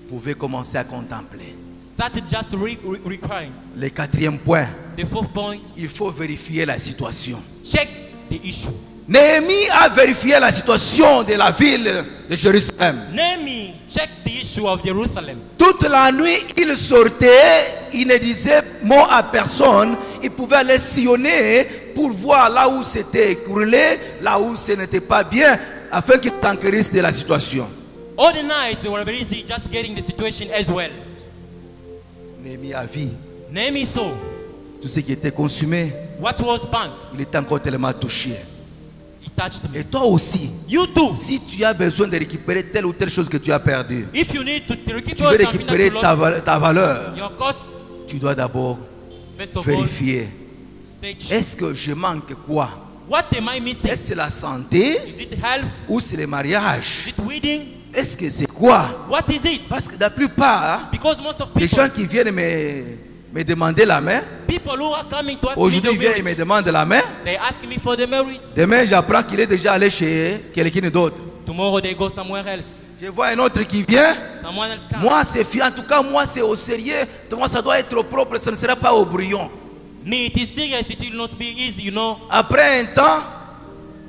pouvait commencer à contempler.
Started just recrying.
Le quatrième point,
The fourth point.
il faut vérifier la situation.
Check the issue.
Néhémie a vérifié la situation de la ville de Jérusalem.
Name me. Check the issue of Jerusalem.
Toute la nuit, il sortait, il ne disait mot à personne. Il pouvait aller sillonner pour voir là où c'était écroulé, là où ce n'était pas bien, afin qu'il t'enquérisse de la situation.
All the night they were busy just getting the situation as well.
Néhémie a vu
Name me so.
tout ce qui était consumé.
What was burnt?
Il était encore tellement touché.
It touched me.
Et toi aussi,
You too.
si tu as besoin de récupérer telle ou telle chose que tu as perdue,
If you need to
tu
recuperate
veux
something that
récupérer
you lost,
ta valeur,
your cost,
tu dois d'abord
first of all,
vérifier.
search.
Est-ce que je manque quoi?
What am I missing?
Est-ce que c'est la santé
Is it health?
ou c'est le mariage?
Is it wedding?
Est-ce que c'est quoi?
What is it?
Parce que la plupart,
Because most of
les
people,
gens qui viennent me demander la main,
people who are coming to ask me
aujourd'hui
the
ils viennent et me
marriage,
demandent la main.
they ask me for the marriage.
Demain, j'apprends qu'il est déjà allé chez quelqu'un d'autre.
Tomorrow they go somewhere else.
Je vois un autre qui vient.
Someone else comes.
Moi, c'est en tout cas, moi, c'est au sérieux. Moi, ça doit être propre, ça ne sera pas au brouillon.
Me, it is serious. It will not be easy, you know.
Après un temps,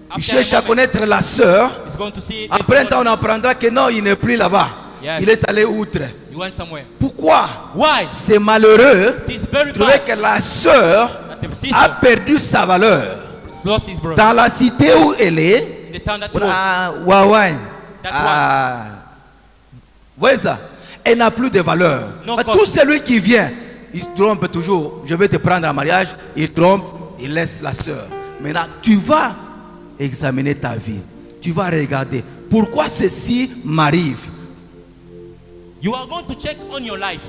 il
After
cherche
a
à
moment,
connaître la sœur.
he's going to see.
Après un temps, on apprendra que non, il n'est plus là-bas.
Yes.
Il est allé outre.
You went somewhere.
Pourquoi?
Why?
C'est malheureux
It is very
de trouver
bad
que la sœur
that the
a
sister
perdu sa valeur.
lost his brother.
Dans la cité où elle est,
In the town that he was.
ah, Waouh.
That
Ah. Vous voyez ça? Elle n'a plus de valeur.
No
Mais
cost.
tout celui qui vient, il se trompe toujours. Je vais te prendre en mariage. Il trompe, il laisse la sœur. Maintenant, tu vas examiner ta vie. Tu vas regarder. Pourquoi ceci m'arrive?
You are going to check on your life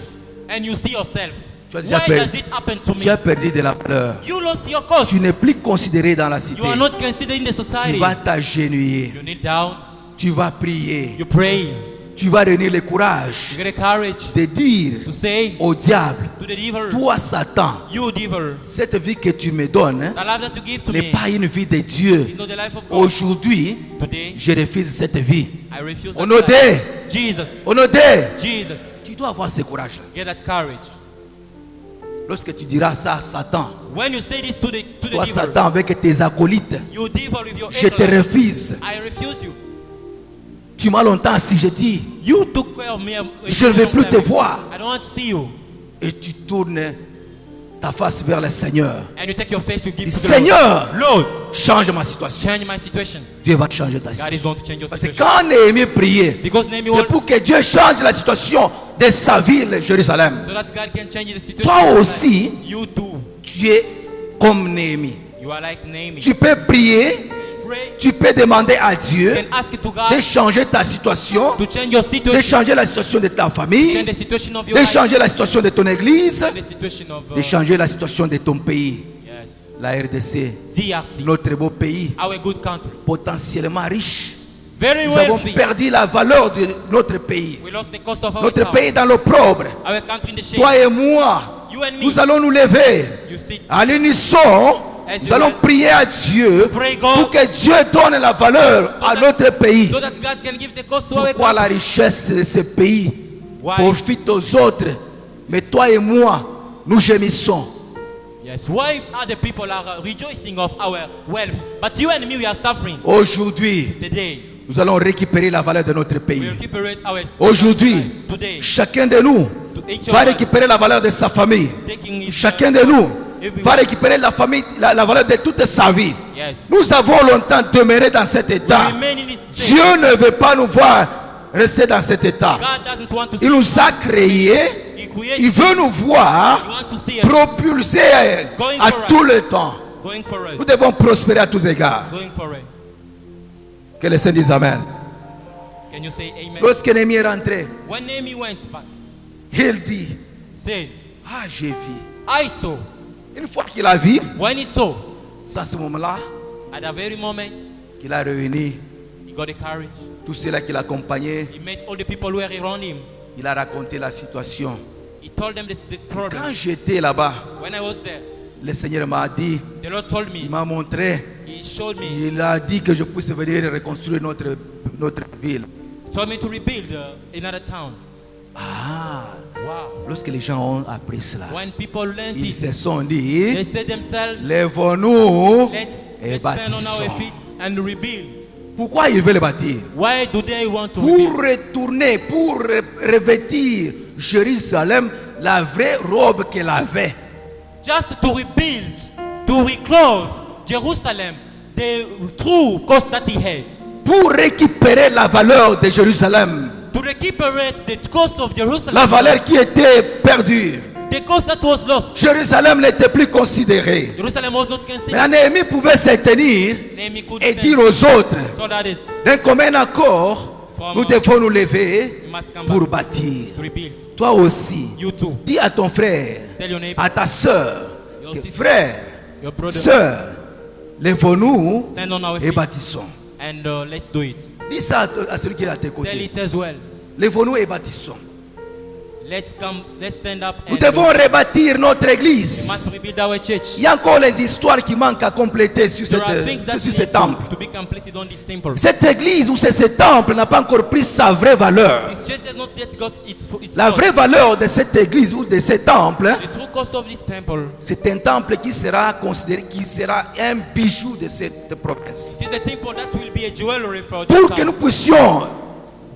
and you see yourself.
Tu as déjà
Why
perdu.
does it happen to
Tu as
me?
perdu de la valeur.
You lost your cost.
Tu n'es plus considéré dans la cité.
You are not considered in the
Tu
society.
vas t'agenouiller.
You kneel down.
Tu vas prier.
You pray.
Tu vas réunir le
You
courage
get the courage
de dire
to say
au diable,
to the devil,
toi Satan,
you devil,
cette vie que tu me donnes hein,
the life that you give to
n'est
me
pas une vie de Dieu.
is not the life of God.
Aujourd'hui,
Today,
je refuse cette vie.
I refuse
Au
that
nom
life.
de,
Jesus,
au nom de,
Jesus,
tu dois avoir ce courage-là.
get that courage.
Lorsque tu diras ça à Satan,
When you say this to the
toi
devil,
Satan avec tes acolytes,
you devil with your
je te
intellect,
refuse.
I refuse you.
Tu m'as longtemps assujetti
You took care of me.
Je ne veux plus te voir.
I don't want to see you.
et tu tournes ta face vers le Seigneur.
And you take your face, you give
Dis,
to the
Seigneur,
Lord. Lord,
change ma situation.
change my situation.
Dieu va changer ta
God is
situation.
going to change your
Parce que
situation.
quand Néhémie priait,
Because Nehemiah
c'est pour que Dieu change la situation de sa ville, Jérusalem.
so that God can change the situation.
Toi aussi,
You too.
tu es comme Néhémie.
You are like Nehemiah.
Tu peux prier,
Pray.
tu peux demander à
You
Dieu
can ask to
de
God
changer ta situation,
to change your
de
situation.
changer la situation de ta famille,
Change the situation of your
de
life.
changer la situation de ton église,
The situation of
de changer la situation de ton pays.
yes,
La RDC,
DRC,
notre beau pays,
our good country,
potentiellement riche.
very
Nous avons
wealthy.
perdu la valeur de notre pays.
We lost the cost of our
Notre
country.
pays dans l'opprobre.
Our country in the shade.
Toi et moi,
You and me.
nous allons nous lever
You sit.
à l'unisson
As
nous
you
allons
went,
prier à Dieu
pray God,
pour que Dieu donne la valeur à notre pays.
so that God can give the cost to our
Pourquoi la
country.
richesse de ce pays
Why?
profite aux autres, mais toi et moi, nous gémissons.
Yes, why other people are rejoicing of our wealth, but you and me, we are suffering
Aujourd'hui,
today.
nous allons récupérer la valeur de notre
We
pays.
will recuperate our
Aujourd'hui,
today.
chacun de nous
Each
va
of us
récupérer la valeur de sa famille.
taking his,
Chacun de nous
everyone.
va récupérer la famille, la valeur de toute sa vie.
Yes.
Nous avons longtemps demeuré dans cet état.
Remain in his state.
Dieu ne veut pas nous voir rester dans cet état.
God doesn't want to see
Il nous
us.
a créés.
He created
Il veut nous
He
voir
wants to see us
propulsés
Going
à
for
tout le temps.
going for
Nous
it.
devons prospérer à tous égards.
Going for it.
Que le Seigneur dise Amen.
Can you say amen?
Lorsque Néhémie est rentré,
When Nehemiah went back,
il dit,
said,
ah, j'ai vu.
I saw.
Une fois qu'il a vu,
When he saw,
c'est à ce moment-là
at that very moment,
qu'il a réuni
he got the courage.
tous ceux-là qui l'accompagnaient.
He met all the people who were around him.
Il a raconté la situation.
He told them the
Quand
problem.
j'étais là-bas,
When I was there,
le Seigneur m'a dit,
the Lord told
il
me,
m'a montré,
He showed me,
il a dit que je puisse venir reconstruire notre ville.
told me to rebuild another town.
Ah,
Wow.
lorsque les gens ont appris cela,
When people learned
ils
it,
se sont
they
dit,
said themselves,
lèvons-nous et
let's stand on our
bâtissons.
feet and rebuild.
Pourquoi ils veulent bâtir?
Why do they want to
Pour
rebuild?
retourner, pour revêtir Jérusalem la vraie robe qu'elle avait.
Just to rebuild, to reclose Jerusalem, the true cost that he had.
Pour récupérer la valeur de Jérusalem.
To recuperate the cost of Jerusalem,
La valeur qui était perdue.
the cost that was lost.
Jérusalem n'était plus considérée.
Jerusalem was not considered.
Mais Néhémie pouvait se tenir
Nehemiah could
et
stand.
dire aux autres,
So that is,
d'un commun accord, nous devons nous lever
you must come
pour
back
bâtir.
to rebuild.
Toi aussi,
You too.
dis à ton frère,
Tell your neighbor,
à ta soeur,
Your
que,
sister,
frère,
your brother,
sœur, lèvons-nous
stand on our
et
feet
bâtissons.
and let's do it.
Dis ça à celui qui est à tes
Tell
côtés.
it as well.
Lèvons-nous et bâtissons.
Let's come, let's stand up
Nous
and
devons
we
rebâtir notre église.
must rebuild our church.
Il y a encore les histoires qui manquent à compléter sur,
There are things that
sur ce
need
temple.
to be completed on this temple.
Cette église ou ce temple n'a pas encore pris sa vraie valeur.
This church has not yet got its
La
cost.
vraie valeur de cette église ou de ce temple,
The true cost of this temple
c'est un temple qui sera considéré, qui sera un bijou de cette province.
is the temple that will be a jewelry for
Pour
this
que nous
town.
puissions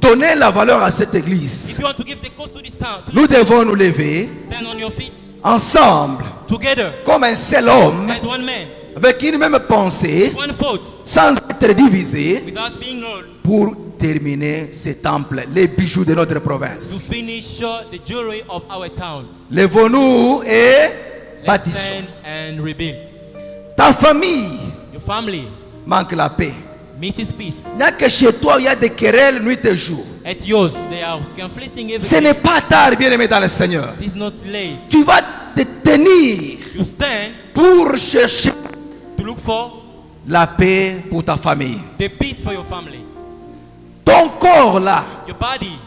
donner la valeur à cette église,
If you want to give the cost to this town,
nous devons nous lever
stand on your feet
ensemble
together
comme un seul homme,
as one man,
avec une même pensée,
one thought,
sans être divisé,
without being lulled,
pour terminer ce temple, les bijoux de notre
to
province.
finish the jewelry of our town.
Lèvons-nous et
Let's
bâtissons.
stand and rebuild.
Ta famille
Your family
manque la paix.
misses peace.
Il n'y a que chez toi, il y a des querelles nuit et jour.
At yours, they are conflicting
Ce
everything.
n'est pas tard, bien-aimé dans le Seigneur.
It is not late.
Tu vas te tenir
You stand
pour chercher
to look for
la paix pour ta famille.
the peace for your family.
Ton corps là
Your body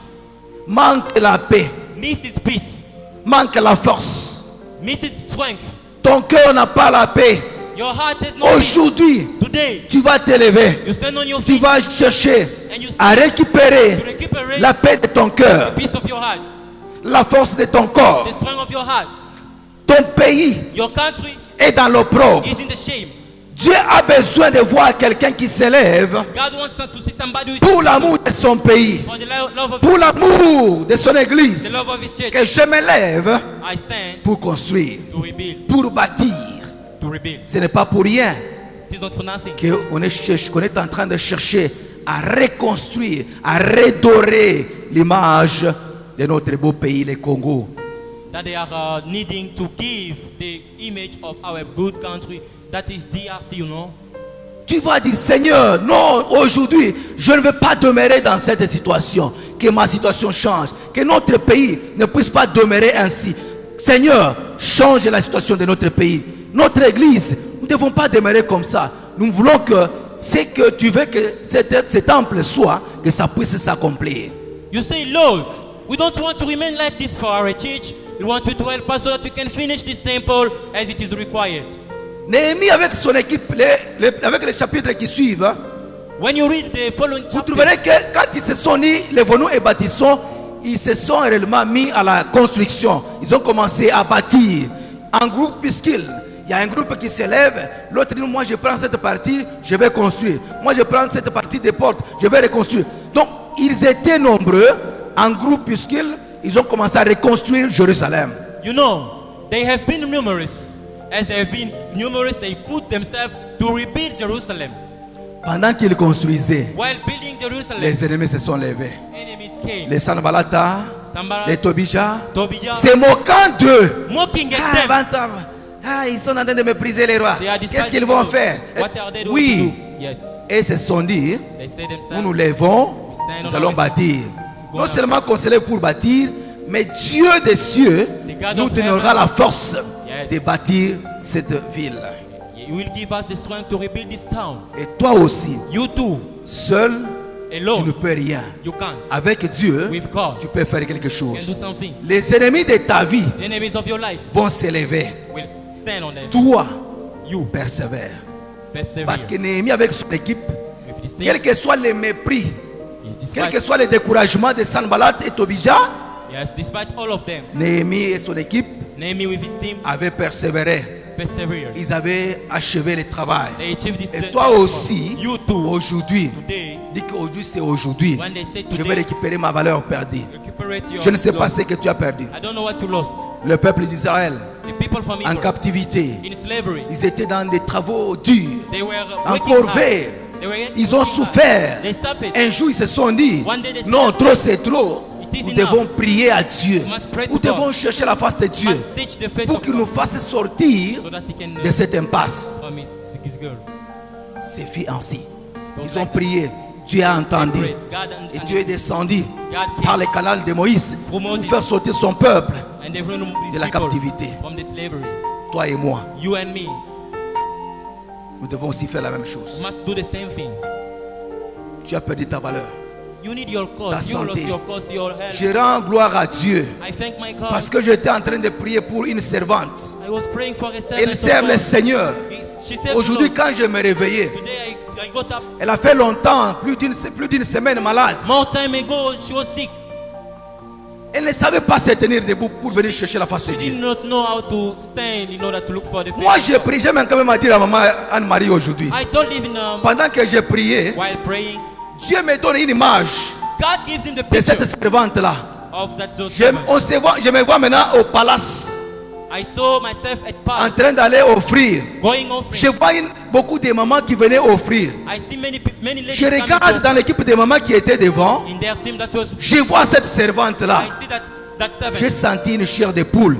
manque la paix,
misses peace,
manque la force.
misses strength.
Ton cœur n'a pas la paix.
Your heart has no peace.
Aujourd'hui,
Today,
tu vas te lever.
you stand on your
Tu
feet
vas chercher
and you
à
seek
récupérer
to recuperate
la paix de ton cœur,
the peace of your heart,
la force de ton
the
corps.
strength of your heart.
Ton pays
Your country
est dans l'opprobre.
is in the shame.
Dieu a besoin de voir quelqu'un qui s'élève
God wants us to see somebody who is
pour l'amour de son pays,
for the love of
pour l'amour de son église.
the love of His church.
Que je me lève
I stand
pour construire,
to rebuild,
pour bâtir.
to rebuild.
Ce n'est pas pour rien
It is not for nothing
qu'on est en train de chercher à reconstruire, à redorer l'image de notre beau pays, le Congo.
that they are needing to give the image of our good country, that is DRC, you know.
Tu vas dire, Seigneur, non, aujourd'hui, je ne veux pas demeurer dans cette situation. Que ma situation change. Que notre pays ne puisse pas demeurer ainsi. Seigneur, change la situation de notre pays. Notre église, nous ne devons pas demeurer comme ça. Nous voulons que ce que tu veux que ce temple soit, que ça puisse s'accomplir.
You say, Lord, we don't want to remain like this for our church. We want you to help us so that we can finish this temple as it is required.
Néhémie avec son équipe, avec les chapitres qui suivent, hein,
When you read the following
vous trouverez
chapters,
que quand ils se sont dit, lèvons-nous et bâtissons, ils se sont réellement mis à la construction. Ils ont commencé à bâtir en groupe, puisqu'il y a un groupe qui s'élève, l'autre dit, moi je prends cette partie, je vais construire. Moi je prends cette partie des portes, je vais reconstruire. Donc ils étaient nombreux en groupe, puisqu'ils ont commencé à reconstruire Jérusalem.
you know, they have been numerous. As they have been numerous, they put themselves to rebuild Jerusalem.
Pendant qu'ils construisaient,
While building Jerusalem,
les ennemis se sont levés.
enemies came.
Les Sanbalata,
Sanballat,
les Tobija,
Tobijah,
se moquant d'eux.
mocking at
Ah,
them.
20 ans. Ah, ils sont en train de mépriser les rois.
They are
Qu'est-ce qu'ils vont faire?
What are they doing
Oui,
to do? Yes.
et ils se sont dit,
They say
nous
themselves,
nous lèvons,
stand
nous
on
allons
our-
bâtir.
Go
Non
on.
seulement qu'on se lève pour bâtir, mais Dieu des cieux
The God
nous
of
donnera
heaven.
la force
Yes.
de bâtir cette ville.
You will give us the strength to rebuild this town.
Et toi aussi,
You too,
seul, tu ne
alone,
peux rien.
you can't.
Avec Dieu,
With God,
tu peux faire quelque
you can
chose.
do something.
Les ennemis de ta vie
The enemies of your life
vont s'élever.
will stand on them.
Toi,
You
persévère.
persevere.
Parce que Néhémie avec son équipe,
With this thing,
quel que soit les mépris, quel
despite,
que soit les découragements de Sanballat et Tobija,
yes, despite all of them,
Néhémie et son équipe
Nehemiah with his team
avaient persévéré.
persevered.
Ils avaient achevé le travail.
They achieved this.
Et toi aussi,
You too.
aujourd'hui,
Today,
dis qu'aujourd'hui c'est aujourd'hui.
when they say
Je vais
today,
récupérer ma valeur perdue.
recuperate your
Je ne sais pas
loss.
ce que tu as perdu.
I don't know what you lost.
Le peuple d'Israël,
The people from
en
Israel,
captivité,
in slavery,
ils étaient dans des travaux durs.
they were
En
working hard.
corvée,
They were
ils ont
working hard.
souffert.
They suffered.
Un jour, ils se sont dit,
One day they
non,
said,
trop c'est trop.
It is
Nous
enough.
devons prier à Dieu.
We must pray to
Nous
God.
devons chercher la face de Dieu
Must seek the face
pour
of
qu'il
God
nous fasse sortir
so that he can
de cette impasse.
promise his girl.
C'est fait ainsi.
Don't
Ils ont
like
prié. Dieu a entendu.
Pray. God
Et
and
Dieu est descendu
God
par
came
le canal de Moïse
through
pour
Moses.
faire sortir son peuple,
and they've removed
de
these
la
people
captivité.
from the slavery.
toi et moi.
You and me
Nous devons aussi faire la même chose.
must do the same thing.
Tu as perdu ta valeur.
You need your
Ta
cause. You lost
santé.
your cause, your health.
Je rends gloire à Dieu
I thank my God.
parce que j'étais en train de prier pour une servante.
I was praying for a servant
Elle
of
sert
God.
le Seigneur.
She served
Aujourd'hui,
the Lord.
quand je me réveillais,
Today I got up.
elle a fait longtemps, plus d'une semaine malade.
More time ago, she was sick.
Elle ne savait pas se tenir debout pour venir chercher la face de
She did
Dieu.
not know how to stand in order to look for the face
Moi,
of
j'ai
God.
prié, j'aime quand même à dire à maman Anne-Marie aujourd'hui.
I told even
Pendant que j'ai prié,
while praying,
Dieu me donne une image
God gives him the
de
picture
cette servante-là.
of that servant.
Je me vois maintenant au palace
I saw myself at
en
palace
train d'aller offrir.
going offering.
Je vois beaucoup de mamans qui venaient offrir.
I see many ladies
Je
coming
regarde
to-
dans l'équipe des mamans qui étaient devant.
in their team that was.
Je vois cette servante-là.
I see that
J'ai
servant.
senti une chair de poule.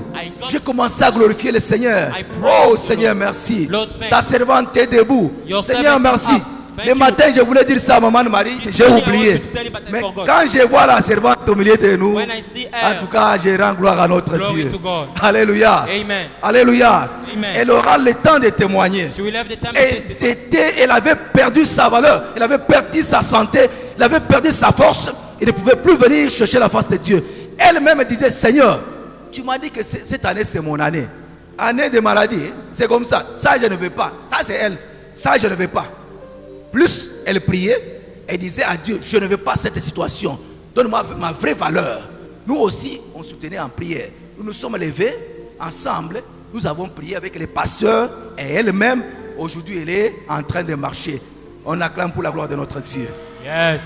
J'ai commencé à glorifier le Seigneur.
I pray
Oh
to
Seigneur,
Lord.
merci.
Lord, thanks.
Ta servante est debout.
Your
Seigneur,
servant is
merci.
up. Thank
Le
you.
matin, je voulais dire ça à maman Marie.
This
J'ai
morning, I
oublié.
wanted to tell you, but I
Mais
forgot.
quand je vois la servante au milieu de nous,
When I see
en
her,
tout cas, je rends gloire à notre
glory
Dieu.
to God.
Alléluia.
Amen.
Alléluia.
Amen.
Elle aura le temps de témoigner.
She will have the time to testify.
Elle avait perdu sa valeur, elle avait perdu sa santé, elle avait perdu sa force, elle ne pouvait plus venir chercher la face de Dieu. Elle-même disait, Seigneur, tu m'as dit que cette année c'est mon année. Année de maladie, hein. C'est comme ça. Ça je ne veux pas. Ça c'est elle. Ça je ne veux pas. Plus elle priait, elle disait à Dieu, je ne veux pas cette situation. Donne-moi ma vraie valeur. Nous aussi, on soutenait en prière. Nous nous sommes levés ensemble. Nous avons prié avec les pasteurs et elle-même. Aujourd'hui, elle est en train de marcher. On acclame pour la gloire de notre Dieu.
Yes.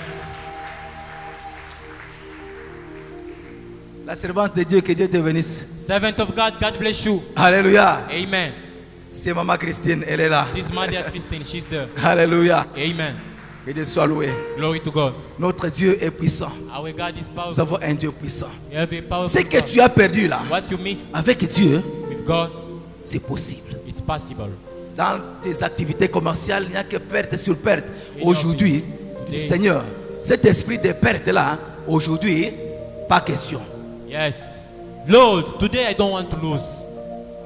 La servante de Dieu, que Dieu te bénisse.
Servant of God, God bless you.
Alléluia.
Amen.
C'est Maman Christine, elle est là.
This is Mother Christine. She's there.
Alléluia.
Amen.
Que Dieu soit loué.
Glory to God.
Notre Dieu est puissant.
Our God is
Nous
powerful.
avons un Dieu puissant.
You have a powerful
Ce que
God.
tu as perdu là,
What you missed
avec Dieu,
with God,
c'est possible.
it's possible.
Dans tes activités commerciales, il n'y a que perte sur perte.
In
Aujourd'hui,
office,
le
today.
Seigneur, cet esprit de perte-là, aujourd'hui, pas question.
Yes. Lord, today I don't want to lose.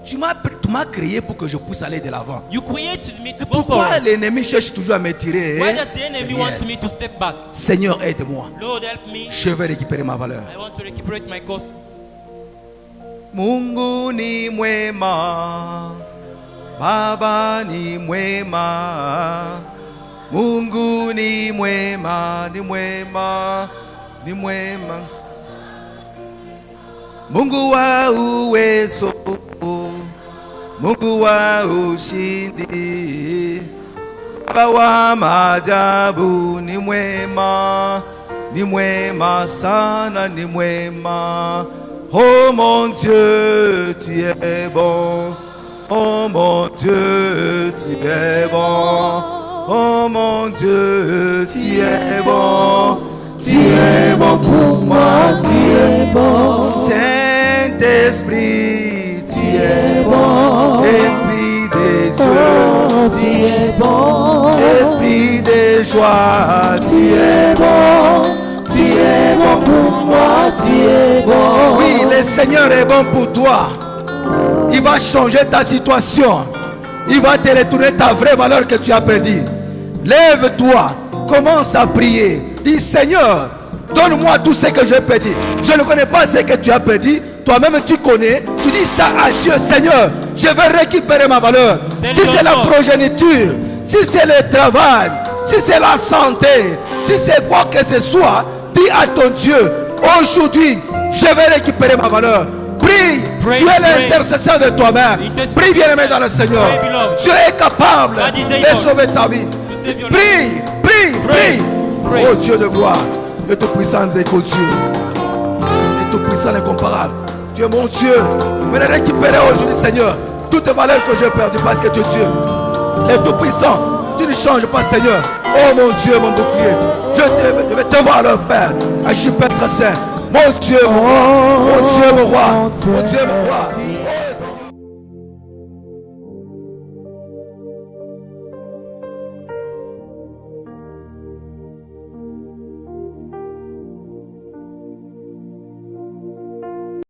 Tu m'as créé pour que je puisse aller de l'avant.
You created me to go
Pourquoi
forward.
l'ennemi cherche toujours à me tirer?
Why does the enemy
derrière?
want me to step back?
Seigneur, aide-moi.
Lord, help me.
Je vais récupérer ma valeur.
I want to recuperate my cause.
Mungu ni mwema, Baba ni mwema, Mungu ni mwema, ni mwema, ni mwema. Mungu wa uwezo, Mungu wa ushindi, Baba wa maajabu, ni mwema sana, ni mwema. Oh mon Dieu, tu es bon. Oh mon Dieu, tu es bon. Oh mon Dieu, tu es bon. Tu es bon pour moi, tu es bon. Saint-Esprit, tu es bon. Esprit de Dieu,
Tu es bon.
Esprit de joie, tu es bon.
Tu es bon pour moi, tu es bon.
Oui, le Seigneur est bon pour toi. Il va changer ta situation. Il va te retourner ta vraie valeur que tu as perdue. Lève-toi, commence à prier. Dis Seigneur, donne-moi tout ce que j'ai perdu. Je ne connais pas ce que tu as perdu. Toi-même tu connais. Tu dis ça à Dieu. Seigneur, je vais récupérer ma valeur. Si c'est la progéniture, si c'est le travail, si c'est la santé, si c'est quoi que ce soit, dis à ton Dieu, aujourd'hui, je vais récupérer ma valeur. Prie, tu es l'intercesseur de toi-même. Prie bien-aimé dans le Seigneur. Dieu est capable de sauver ta vie. Prie, prie, prie. Oh Dieu de gloire, le Tout-Puissant et Dieu, le Tout-Puissant incomparable. Tu es mon Dieu. Mais récupérer aujourd'hui, Seigneur, toutes les valeurs que j'ai perdues parce que tu es Dieu. Le Tout-Puissant, tu ne changes pas, Seigneur. Oh mon Dieu, mon bouclier. Je vais te voir, leur Père. Je suis Père très saint. Mon Dieu, mon roi. Mon Dieu, mon roi.